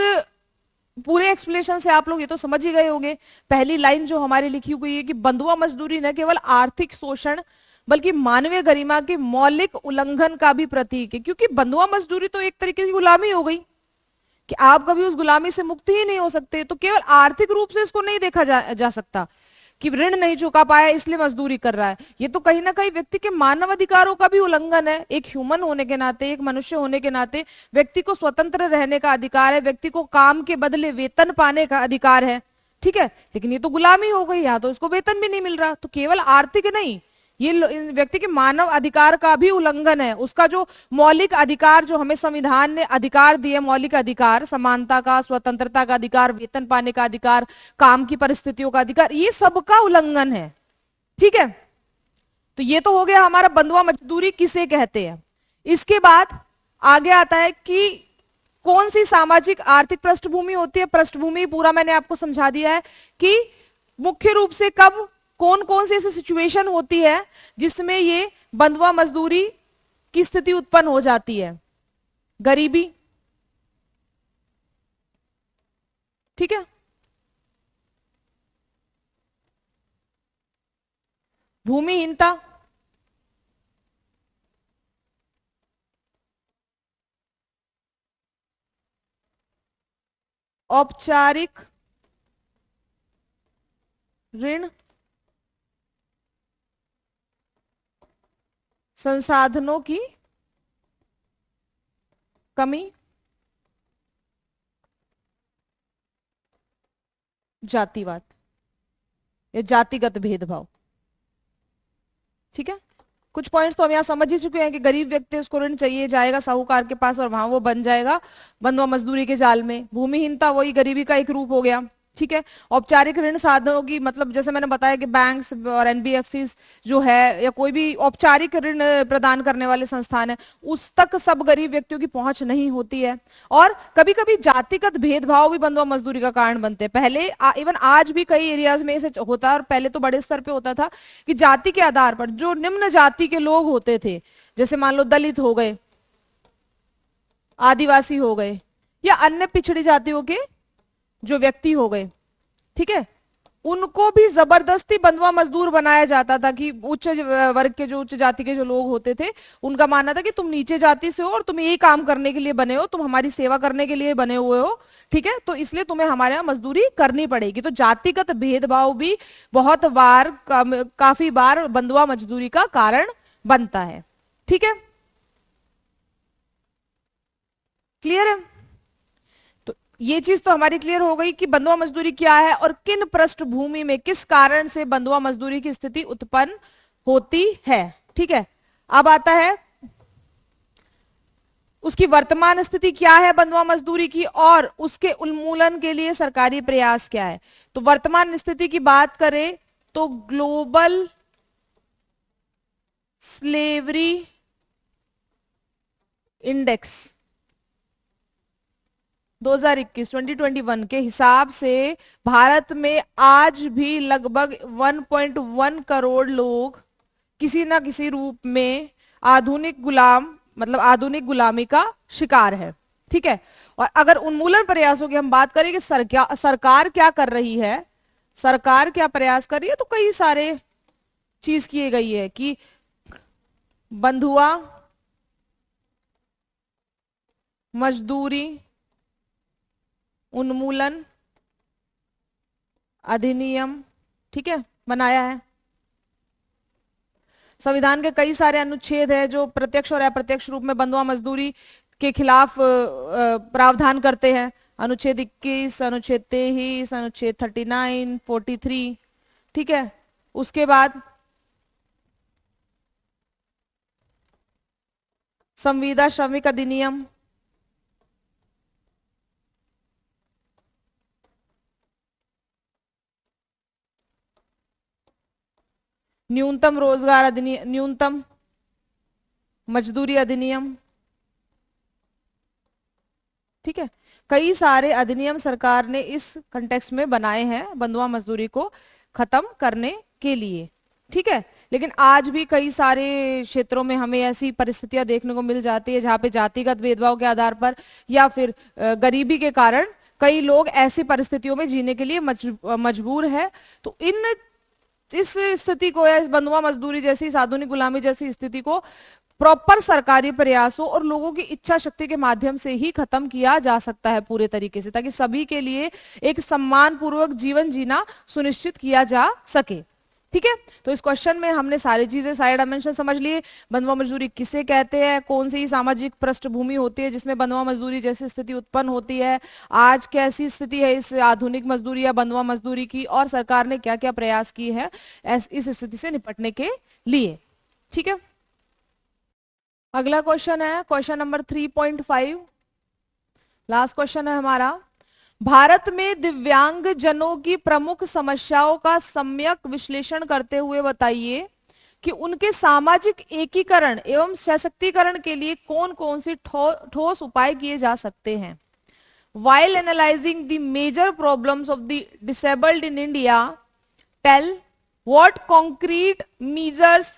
पूरे एक्सप्लेनेशन से आप लोग ये तो समझ ही गए होंगे, पहली लाइन जो हमारी लिखी हुई है कि बंधुआ मजदूरी न केवल आर्थिक शोषण बल्कि मानवीय गरिमा के मौलिक उल्लंघन का भी प्रतीक है। क्योंकि बंधुआ मजदूरी तो एक तरीके की गुलामी हो गई कि आप कभी उस गुलामी से मुक्त ही नहीं हो सकते। तो केवल आर्थिक रूप से इसको नहीं देखा जा सकता कि ऋण नहीं चुका पाया इसलिए मजदूरी कर रहा है। ये तो कहीं ना कहीं व्यक्ति के मानव अधिकारों का भी उल्लंघन है। एक ह्यूमन होने के नाते, एक मनुष्य होने के नाते व्यक्ति को स्वतंत्र रहने का अधिकार है, व्यक्ति को काम के बदले वेतन पाने का अधिकार है। ठीक है, लेकिन ये तो गुलामी हो गई, या तो इसको वेतन भी नहीं मिल रहा। तो केवल आर्थिक नहीं, ये व्यक्ति के मानव अधिकार का भी उल्लंघन है। उसका जो मौलिक अधिकार जो हमें संविधान ने अधिकार दिए, मौलिक अधिकार, समानता का, स्वतंत्रता का अधिकार, वेतन पाने का अधिकार, काम की परिस्थितियों का अधिकार, ये सबका उल्लंघन है। ठीक है, तो ये तो हो गया हमारा बंधुआ मजदूरी किसे कहते हैं। इसके बाद आगे आता है कि कौन सी सामाजिक आर्थिक पृष्ठभूमि होती है। पृष्ठभूमि पूरा मैंने आपको समझा दिया है कि मुख्य रूप से कब कौन कौन सी ऐसी सिचुएशन होती है जिसमें ये बंधुआ मजदूरी की स्थिति उत्पन्न हो जाती है। गरीबी, ठीक है, भूमिहीनता, औपचारिक ऋण, संसाधनों की कमी, जातिवाद। या जातिगत भेदभाव। ठीक है, कुछ पॉइंट्स तो हम यहाँ समझ ही चुके हैं कि गरीब व्यक्ति उसको ऋण चाहिए, जाएगा साहूकार के पास और वहां वो बन जाएगा बंधुआ मजदूरी के जाल में। भूमिहीनता वही गरीबी का एक रूप हो गया। ठीक है, औपचारिक ऋण साधनों की मतलब जैसे मैंने बताया कि बैंक्स और एनबीएफसी जो है या कोई भी औपचारिक ऋण प्रदान करने वाले संस्थान है, उस तक सब गरीब व्यक्तियों की पहुंच नहीं होती है। और कभी कभी जातिगत भेदभाव भी बंधुआ मजदूरी का कारण बनते हैं। पहले इवन आज भी कई एरियाज में ऐसे होता है, और पहले तो बड़े स्तर पे होता था कि जाति के आधार पर जो निम्न जाति के लोग होते थे, जैसे मान लो दलित हो गए, आदिवासी हो गए, या अन्य पिछड़ी जातियों के जो व्यक्ति हो गए, ठीक है, उनको भी जबरदस्ती बंधुआ मजदूर बनाया जाता था कि उच्च वर्ग के जो उच्च जाति के जो लोग होते थे, उनका मानना था कि तुम नीचे जाति से हो और तुम यही काम करने के लिए बने हो, तुम हमारी सेवा करने के लिए बने हुए हो, ठीक है, तो इसलिए तुम्हें हमारे यहाँ मजदूरी करनी पड़ेगी। तो जातिगत भेदभाव भी बहुत बार काफी बार बंधुआ मजदूरी का कारण बनता है। ठीक है, क्लियर है? ये चीज तो हमारी क्लियर हो गई कि बंधुआ मजदूरी क्या है और किन पृष्ठभूमि में किस कारण से बंधुआ मजदूरी की स्थिति उत्पन्न होती है। ठीक है, अब आता है उसकी वर्तमान स्थिति क्या है बंधुआ मजदूरी की, और उसके उन्मूलन के लिए सरकारी प्रयास क्या है। तो वर्तमान स्थिति की बात करें तो ग्लोबल स्लेवरी इंडेक्स 2021 के हिसाब से भारत में आज भी लगभग 1.1 करोड़ लोग किसी ना किसी रूप में आधुनिक आधुनिक गुलामी का शिकार है। ठीक है, और अगर उन्मूलन प्रयासों की हम बात करें कि सरकार क्या कर रही है, सरकार क्या प्रयास कर रही है, तो कई सारे चीज की गई है कि बंधुआ मजदूरी उन्मूलन अधिनियम, ठीक है, बनाया है। संविधान के कई सारे अनुच्छेद है जो प्रत्यक्ष और अप्रत्यक्ष रूप में बंधुआ मजदूरी के खिलाफ प्रावधान करते हैं। अनुच्छेद 21, अनुच्छेद 23, अनुच्छेद 39, 43, ठीक है। उसके बाद संविदा श्रमिक अधिनियम, न्यूनतम रोजगार अधिनियम, न्यूनतम मजदूरी अधिनियम, ठीक है। कई सारे अधिनियम सरकार ने इस कंटेक्स्ट में बनाए हैं बंधुआ मजदूरी को खत्म करने के लिए, ठीक है। लेकिन आज भी कई सारे क्षेत्रों में हमें ऐसी परिस्थितियां देखने को मिल जाती है जहां पे जातिगत भेदभाव के आधार पर या फिर गरीबी के कारण कई लोग ऐसी परिस्थितियों में जीने के लिए मजबूर है। तो इस स्थिति को या इस बंधुआ मजदूरी जैसी, इस आधुनिक गुलामी जैसी स्थिति को प्रॉपर सरकारी प्रयासों और लोगों की इच्छा शक्ति के माध्यम से ही खत्म किया जा सकता है पूरे तरीके से, ताकि सभी के लिए एक सम्मान पूर्वक जीवन जीना सुनिश्चित किया जा सके, ठीक है। तो इस क्वेश्चन में हमने सारी चीजें, सारे डायमेंशन समझ लिए। बंधुआ मजदूरी किसे कहते हैं, कौन सी सामाजिक पृष्ठभूमि होती है जिसमें बंधुआ मजदूरी जैसी स्थिति उत्पन्न होती है, आज कैसी स्थिति है इस आधुनिक मजदूरी या बंधुआ मजदूरी की, और सरकार ने क्या क्या प्रयास किए हैं इस स्थिति से निपटने के लिए, ठीक है। अगला क्वेश्चन है क्वेश्चन नंबर 3.5, लास्ट क्वेश्चन है हमारा। भारत में दिव्यांग जनों की प्रमुख समस्याओं का सम्यक विश्लेषण करते हुए बताइए कि उनके सामाजिक एकीकरण एवं सशक्तिकरण के लिए कौन कौन सी ठोस उपाय किए जा सकते हैं। While analyzing the major problems of the disabled in India, tell what concrete measures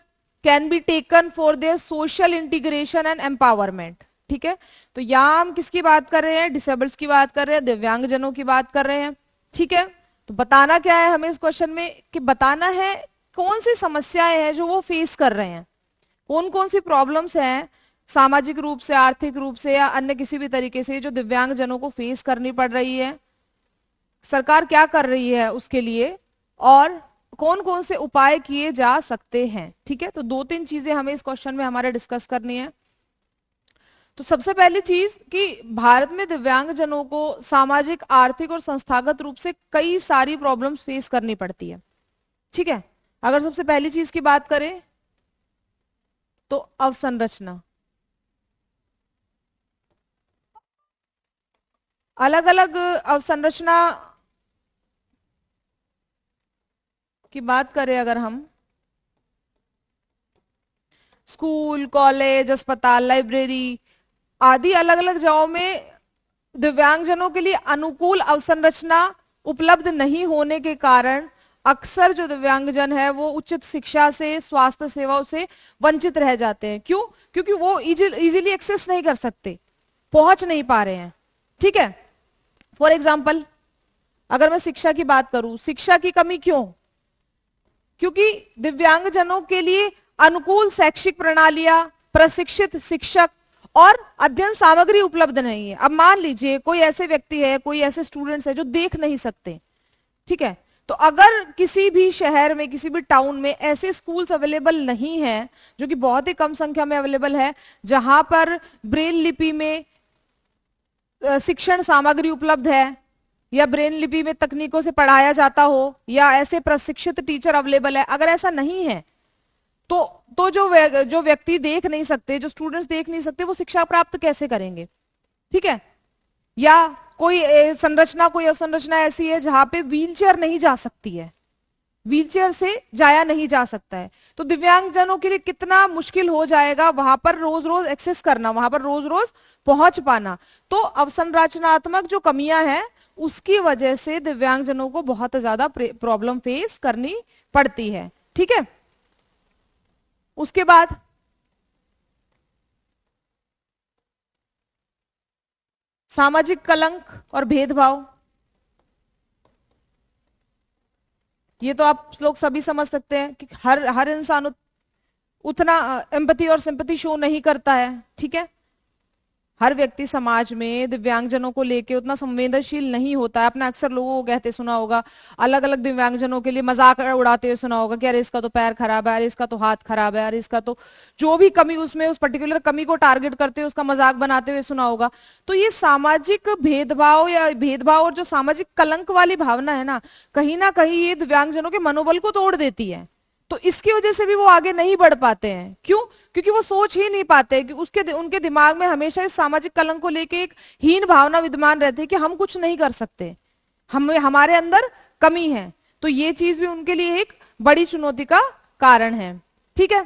can be taken for their social integration and empowerment। ठीक है, तो यहां हम किसकी बात कर रहे हैं, डिसेबल्स की बात कर रहे हैं, दिव्यांगजनों की बात कर रहे हैं, ठीक है। तो बताना क्या है हमें इस क्वेश्चन में, कि बताना है कौन सी समस्याएं हैं जो वो फेस कर रहे हैं, कौन कौन सी प्रॉब्लम्स हैं सामाजिक रूप से, आर्थिक रूप से या अन्य किसी भी तरीके से जो दिव्यांगजनों को फेस करनी पड़ रही है, सरकार क्या कर रही है उसके लिए, और कौन कौन से उपाय किए जा सकते हैं, ठीक है। तो 2-3 चीजें हमें इस क्वेश्चन में हमारे डिस्कस करनी है। तो सबसे पहली चीज कि भारत में दिव्यांगजनों को सामाजिक, आर्थिक और संस्थागत रूप से कई सारी प्रॉब्लम्स फेस करनी पड़ती है, ठीक है। अगर सबसे पहली चीज की बात करें तो अवसंरचना, अलग अलग अवसंरचना की बात करें अगर हम, स्कूल, कॉलेज, अस्पताल, लाइब्रेरी आदि अलग अलग जगहों में दिव्यांगजनों के लिए अनुकूल अवसंरचना उपलब्ध नहीं होने के कारण अक्सर जो दिव्यांगजन है वो उचित शिक्षा से, स्वास्थ्य सेवाओं से वंचित रह जाते हैं। क्यों? क्योंकि वो इजीली एक्सेस नहीं कर सकते, पहुंच नहीं पा रहे हैं। ठीक है। फॉर एग्जाम्पल अगर मैं शिक्षा की बात करूं, शिक्षा की कमी क्यों? क्योंकि दिव्यांगजनों के लिए अनुकूल शैक्षिक प्रणालियां, प्रशिक्षित शिक्षक और अध्ययन सामग्री उपलब्ध नहीं है। अब मान लीजिए कोई ऐसे व्यक्ति है, कोई ऐसे स्टूडेंट्स है जो देख नहीं सकते, ठीक है, तो अगर किसी भी शहर में, किसी भी टाउन में ऐसे स्कूल्स अवेलेबल नहीं है, जो कि बहुत ही कम संख्या में अवेलेबल है, जहां पर ब्रेल लिपि में शिक्षण सामग्री उपलब्ध है या ब्रेल लिपि में तकनीकों से पढ़ाया जाता हो या ऐसे प्रशिक्षित टीचर अवेलेबल है, अगर ऐसा नहीं है तो जो व्यक्ति देख नहीं सकते, जो स्टूडेंट्स देख नहीं सकते, वो शिक्षा प्राप्त कैसे करेंगे? ठीक है। या कोई संरचना, कोई अवसंरचना ऐसी है जहां पे व्हीलचेयर नहीं जा सकती है, व्हीलचेयर से जाया नहीं जा सकता है, तो दिव्यांगजनों के लिए कितना मुश्किल हो जाएगा वहां पर रोज रोज एक्सेस करना, वहां पर रोज रोज पहुंच पाना। तो अवसंरचनात्मक जो कमियां हैं उसकी वजह से दिव्यांगजनों को बहुत ज्यादा प्रॉब्लम फेस करनी पड़ती है। ठीक है। उसके बाद सामाजिक कलंक और भेदभाव, ये तो आप लोग सभी समझ सकते हैं कि हर इंसान उतना एम्पैथी और सिंपैथी शो नहीं करता है। ठीक है। हर व्यक्ति समाज में दिव्यांगजनों को लेके उतना संवेदनशील नहीं होता है। आपने अक्सर लोगों को कहते सुना होगा, अलग अलग दिव्यांगजनों के लिए मजाक उड़ाते हुए सुना होगा कि अरे इसका तो पैर खराब है, अरे इसका तो हाथ खराब है, अरे इसका तो जो भी कमी उसमें, उस पर्टिकुलर कमी को टारगेट करते हुए उसका मजाक बनाते हुए सुना होगा। तो ये सामाजिक भेदभाव या भेदभाव और जो सामाजिक कलंक वाली भावना है ना कहीं ये दिव्यांगजनों के मनोबल को तोड़ देती है। तो इसकी वजह से भी वो आगे नहीं बढ़ पाते हैं। क्यों? क्योंकि वो सोच ही नहीं पाते कि उनके दिमाग में हमेशा इस सामाजिक कलंक को लेके एक हीन भावना विद्यमान रहती है कि हम कुछ नहीं कर सकते, हमारे अंदर कमी है। तो ये चीज भी उनके लिए एक बड़ी चुनौती का कारण है। ठीक है।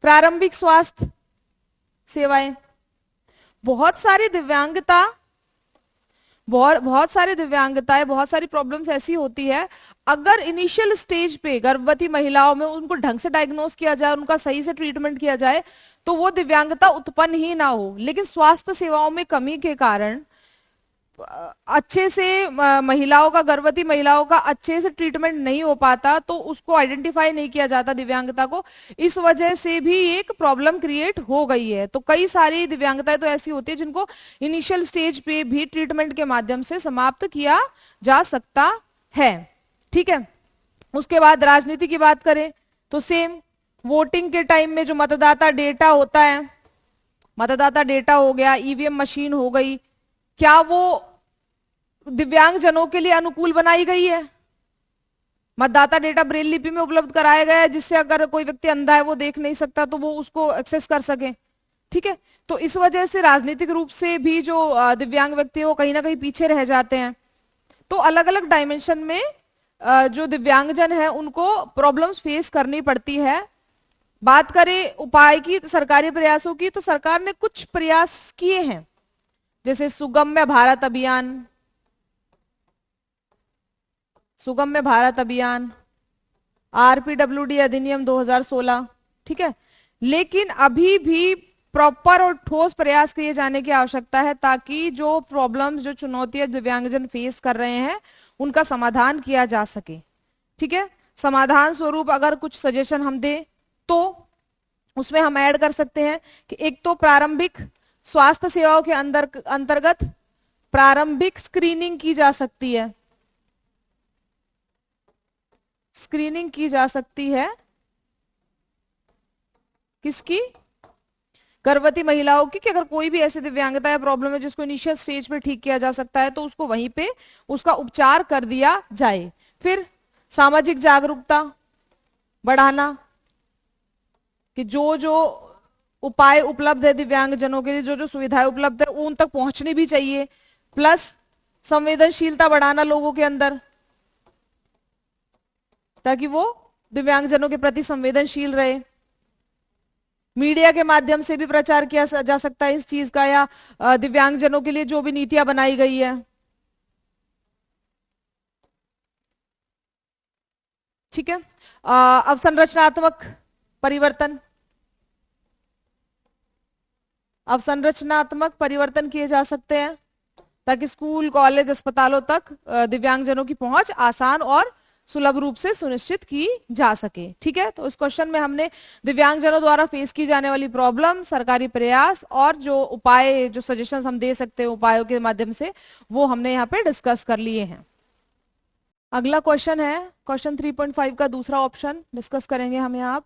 प्रारंभिक स्वास्थ्य सेवाएं, बहुत सारी दिव्यांगताएं, बहुत सारी प्रॉब्लम्स ऐसी होती है, अगर इनिशियल स्टेज पे गर्भवती महिलाओं में उनको ढंग से डायग्नोस किया जाए, उनका सही से ट्रीटमेंट किया जाए, तो वो दिव्यांगता उत्पन्न ही ना हो। लेकिन स्वास्थ्य सेवाओं में कमी के कारण अच्छे से गर्भवती महिलाओं का अच्छे से ट्रीटमेंट नहीं हो पाता, तो उसको आइडेंटिफाई नहीं किया जाता दिव्यांगता को। इस वजह से भी एक प्रॉब्लम क्रिएट हो गई है। तो कई सारी दिव्यांगताएं तो ऐसी होती है जिनको इनिशियल स्टेज पे भी ट्रीटमेंट के माध्यम से समाप्त किया जा सकता है। ठीक है। उसके बाद राजनीति की बात करें तो सेम, वोटिंग के टाइम में जो मतदाता डेटा होता है, मतदाता डेटा हो गया, ईवीएम मशीन हो गई, क्या वो दिव्यांगजनों के लिए अनुकूल बनाई गई है? मतदाता डेटा ब्रेल लिपि में उपलब्ध कराया गया है, जिससे अगर कोई व्यक्ति अंधा है, वो देख नहीं सकता, तो वो उसको एक्सेस कर सके। ठीक है। तो इस वजह से राजनीतिक रूप से भी जो दिव्यांग व्यक्ति है वो कहीं ना कहीं पीछे रह जाते हैं। तो अलग अलग डायमेंशन में जो दिव्यांगजन है उनको प्रॉब्लम्स फेस करनी पड़ती है। बात करें उपाय की, सरकारी प्रयासों की, तो सरकार ने कुछ प्रयास किए हैं, जैसे सुगम्य भारत अभियान, आरपीडब्ल्यूडी अधिनियम 2016। ठीक है। लेकिन अभी भी प्रॉपर और ठोस प्रयास किए जाने की आवश्यकता है, ताकि जो प्रॉब्लम्स, जो चुनौतियां दिव्यांगजन फेस कर रहे हैं उनका समाधान किया जा सके। ठीक है। समाधान स्वरूप अगर कुछ सजेशन हम दें तो उसमें हम ऐड कर सकते हैं कि एक तो प्रारंभिक स्वास्थ्य सेवाओं के अंतर्गत प्रारंभिक स्क्रीनिंग की जा सकती है। स्क्रीनिंग की जा सकती है किसकी? गर्भवती महिलाओं की, कि अगर कोई भी ऐसी दिव्यांगता या प्रॉब्लम है जिसको इनिशियल स्टेज पे ठीक किया जा सकता है तो उसको वहीं पे उसका उपचार कर दिया जाए। फिर सामाजिक जागरूकता बढ़ाना, कि जो जो उपाय उपलब्ध है दिव्यांगजनों के लिए, जो जो सुविधाएं उपलब्ध है वो उन तक पहुंचनी भी चाहिए। प्लस संवेदनशीलता बढ़ाना लोगों के अंदर, ताकि वो दिव्यांगजनों के प्रति संवेदनशील रहे। मीडिया के माध्यम से भी प्रचार किया जा सकता है इस चीज का, या दिव्यांगजनों के लिए जो भी नीतियां बनाई गई है। ठीक है। अवसंरचनात्मक परिवर्तन, अवसंरचनात्मक परिवर्तन किए जा सकते हैं ताकि स्कूल, कॉलेज, अस्पतालों तक दिव्यांगजनों की पहुंच आसान और सुलभ रूप से सुनिश्चित की जा सके। ठीक है, तो इस क्वेश्चन में हमने दिव्यांगजनों द्वारा फेस की जाने वाली प्रॉब्लम, सरकारी प्रयास और जो उपाय, जो सजेशंस हम दे सकते हैं उपायों के माध्यम से, वो हमने यहाँ पे डिस्कस कर लिए हैं। अगला क्वेश्चन है क्वेश्चन 3.5 का दूसरा ऑप्शन डिस्कस करेंगे हम यहाँ।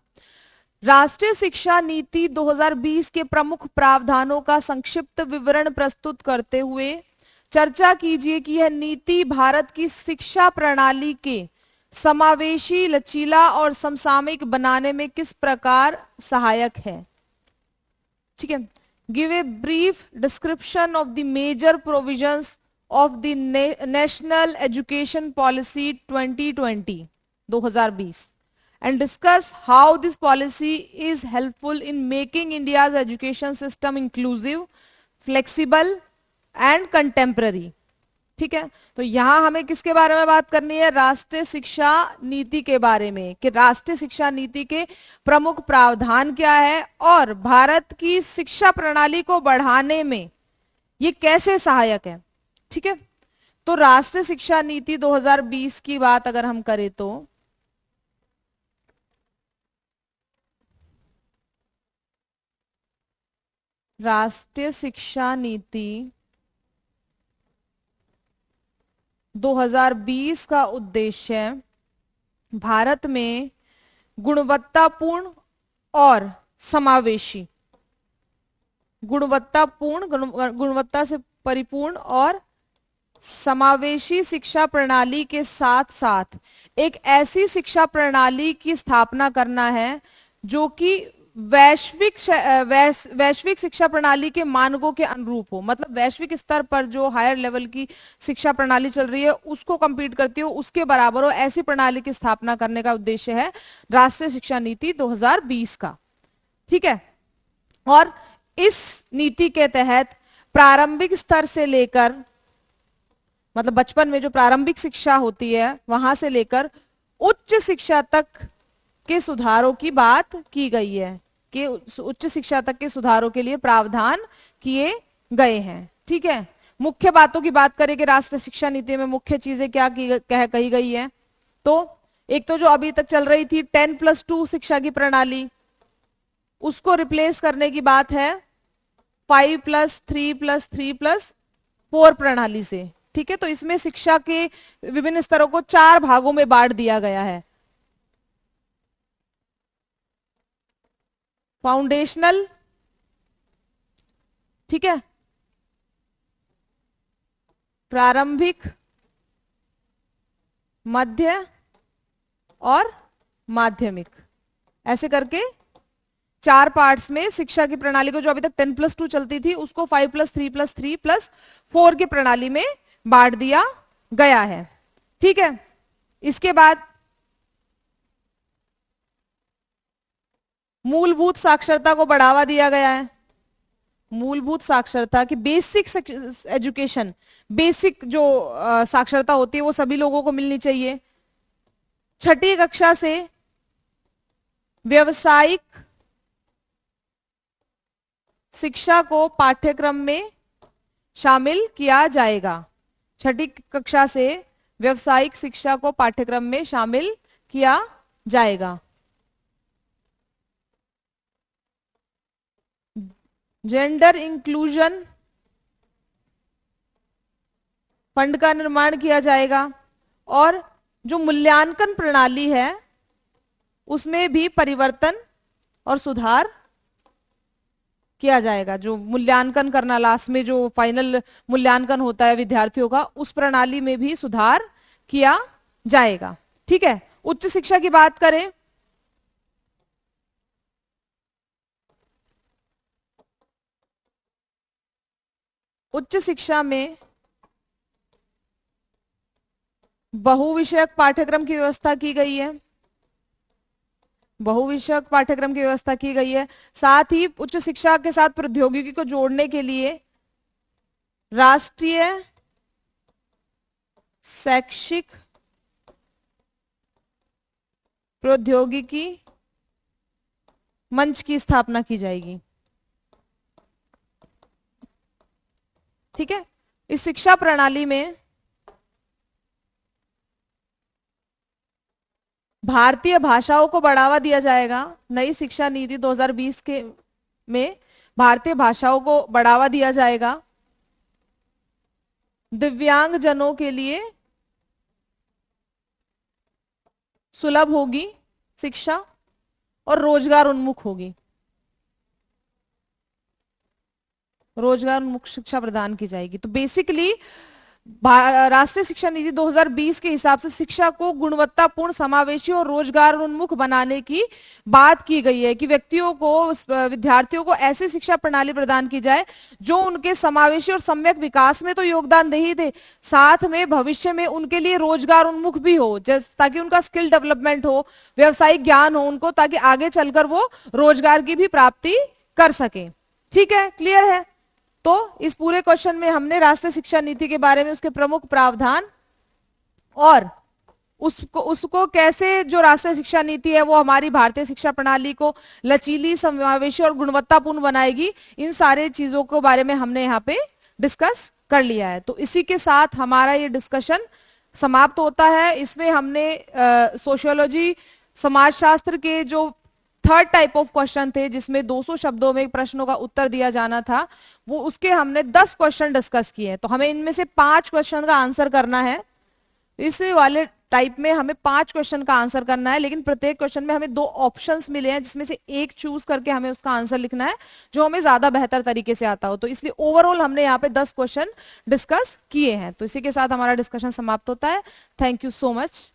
राष्ट्रीय शिक्षा नीति 2020 के प्रमुख प्रावधानों का संक्षिप्त विवरण प्रस्तुत करते हुए चर्चा कीजिए कि यह नीति भारत की शिक्षा प्रणाली के समावेशी, लचीला और समसामयिक बनाने में किस प्रकार सहायक है। ठीक है, give a brief description of the major provisions of the national education policy 2020 and discuss how this policy is helpful in making India's education system inclusive, flexible and contemporary। ठीक है, तो यहां हमें किसके बारे में बात करनी है, राष्ट्रीय शिक्षा नीति के बारे में, कि राष्ट्रीय शिक्षा नीति के प्रमुख प्रावधान क्या है और भारत की शिक्षा प्रणाली को बढ़ाने में ये कैसे सहायक है। ठीक है, तो राष्ट्रीय शिक्षा नीति 2020 की बात अगर हम करें तो राष्ट्रीय शिक्षा नीति 2020 का उद्देश्य भारत में गुणवत्तापूर्ण और समावेशी, गुणवत्ता से परिपूर्ण और समावेशी शिक्षा प्रणाली के साथ साथ एक ऐसी शिक्षा प्रणाली की स्थापना करना है जो कि वैश्विक शिक्षा प्रणाली के मानकों के अनुरूप हो। मतलब वैश्विक स्तर पर जो हायर लेवल की शिक्षा प्रणाली चल रही है उसको कंपीट करती हो, उसके बराबर हो, ऐसी प्रणाली की स्थापना करने का उद्देश्य है राष्ट्रीय शिक्षा नीति 2020 का। ठीक है, और इस नीति के तहत प्रारंभिक स्तर से लेकर, मतलब बचपन में जो प्रारंभिक शिक्षा होती है वहां से लेकर उच्च शिक्षा तक के सुधारों की बात की गई है, कि उच्च शिक्षा तक के सुधारों के लिए प्रावधान किए गए हैं। ठीक है, मुख्य बातों की बात करें कि राष्ट्रीय शिक्षा नीति में मुख्य चीजें क्या कही गई है, तो एक तो जो अभी तक चल रही थी 10+2 शिक्षा की प्रणाली, उसको रिप्लेस करने की बात है 5+3+3+4 प्रणाली से। ठीक है, तो इसमें शिक्षा के विभिन्न स्तरों को 4 भागों में बांट दिया गया है। फाउंडेशनल, ठीक है, प्रारंभिक, मध्य और माध्यमिक, ऐसे करके 4 पार्ट्स में शिक्षा की प्रणाली को, जो अभी तक 10+2 चलती थी उसको 5+3+3+4 की प्रणाली में बांट दिया गया है। ठीक है, इसके बाद मूलभूत साक्षरता को बढ़ावा दिया गया है। मूलभूत साक्षरता की बेसिक एजुकेशन, बेसिक जो साक्षरता होती है वो सभी लोगों को मिलनी चाहिए। 6ठी कक्षा से व्यावसायिक शिक्षा को पाठ्यक्रम में शामिल किया जाएगा। 6ठी कक्षा से व्यावसायिक शिक्षा को पाठ्यक्रम में शामिल किया जाएगा। जेंडर इंक्लूजन फंड का निर्माण किया जाएगा और जो मूल्यांकन प्रणाली है उसमें भी परिवर्तन और सुधार किया जाएगा। जो मूल्यांकन करना, लास्ट में जो फाइनल मूल्यांकन होता है विद्यार्थियों का, उस प्रणाली में भी सुधार किया जाएगा। ठीक है, उच्च शिक्षा की बात करें, उच्च शिक्षा में बहुविषयक पाठ्यक्रम की व्यवस्था की गई है, बहुविषयक पाठ्यक्रम की व्यवस्था की गई है। साथ ही उच्च शिक्षा के साथ प्रौद्योगिकी को जोड़ने के लिए राष्ट्रीय शैक्षिक प्रौद्योगिकी मंच की स्थापना की जाएगी। ठीक है, इस शिक्षा प्रणाली में भारतीय भाषाओं को बढ़ावा दिया जाएगा। नई शिक्षा नीति 2020 के में भारतीय भाषाओं को बढ़ावा दिया जाएगा। दिव्यांग जनों के लिए सुलभ होगी शिक्षा और रोजगार उन्मुख होगी, रोजगार उन्मुख शिक्षा प्रदान की जाएगी। तो बेसिकली राष्ट्रीय शिक्षा नीति 2020 के हिसाब से शिक्षा को गुणवत्तापूर्ण, समावेशी और रोजगार उन्मुख बनाने की बात की गई है कि व्यक्तियों को, विद्यार्थियों को ऐसी शिक्षा प्रणाली प्रदान की जाए जो उनके समावेशी और सम्यक विकास में तो योगदान दे ही दे, साथ में भविष्य में उनके लिए रोजगार उन्मुख भी हो, ताकि उनका स्किल डेवलपमेंट हो, व्यवसायिक ज्ञान हो उनको, ताकि आगे चलकर वो रोजगार की भी प्राप्ति कर सके। ठीक है, क्लियर है? तो इस पूरे क्वेश्चन में हमने राष्ट्रीय शिक्षा नीति के बारे में, उसके प्रमुख प्रावधान और उसको कैसे, जो राष्ट्रीय शिक्षा नीति है वो हमारी भारतीय शिक्षा प्रणाली को लचीली, समावेशी और गुणवत्तापूर्ण बनाएगी, इन सारे चीजों के बारे में हमने यहाँ पे डिस्कस कर लिया है। तो इसी के साथ हमारा ये डिस्कशन समाप्त होता है। इसमें हमने सोशियोलॉजी, समाजशास्त्र के जो थर्ड टाइप ऑफ क्वेश्चन थे, जिसमें 200 शब्दों में प्रश्नों का उत्तर दिया जाना था, वो उसके हमने 10 क्वेश्चन डिस्कस किए। तो हमें इनमें से 5 क्वेश्चन का आंसर करना है। इस वाले टाइप में हमें 5 क्वेश्चन का आंसर करना है, लेकिन प्रत्येक क्वेश्चन में हमें 2 ऑप्शंस मिले हैं, जिसमें से एक चूज करके हमें उसका आंसर लिखना है जो हमें ज्यादा बेहतर तरीके से आता हो। तो इसलिए ओवरऑल हमने यहाँ पे 10 क्वेश्चन डिस्कस किए हैं। तो इसी के साथ हमारा डिस्कशन समाप्त होता है। Thank you so much.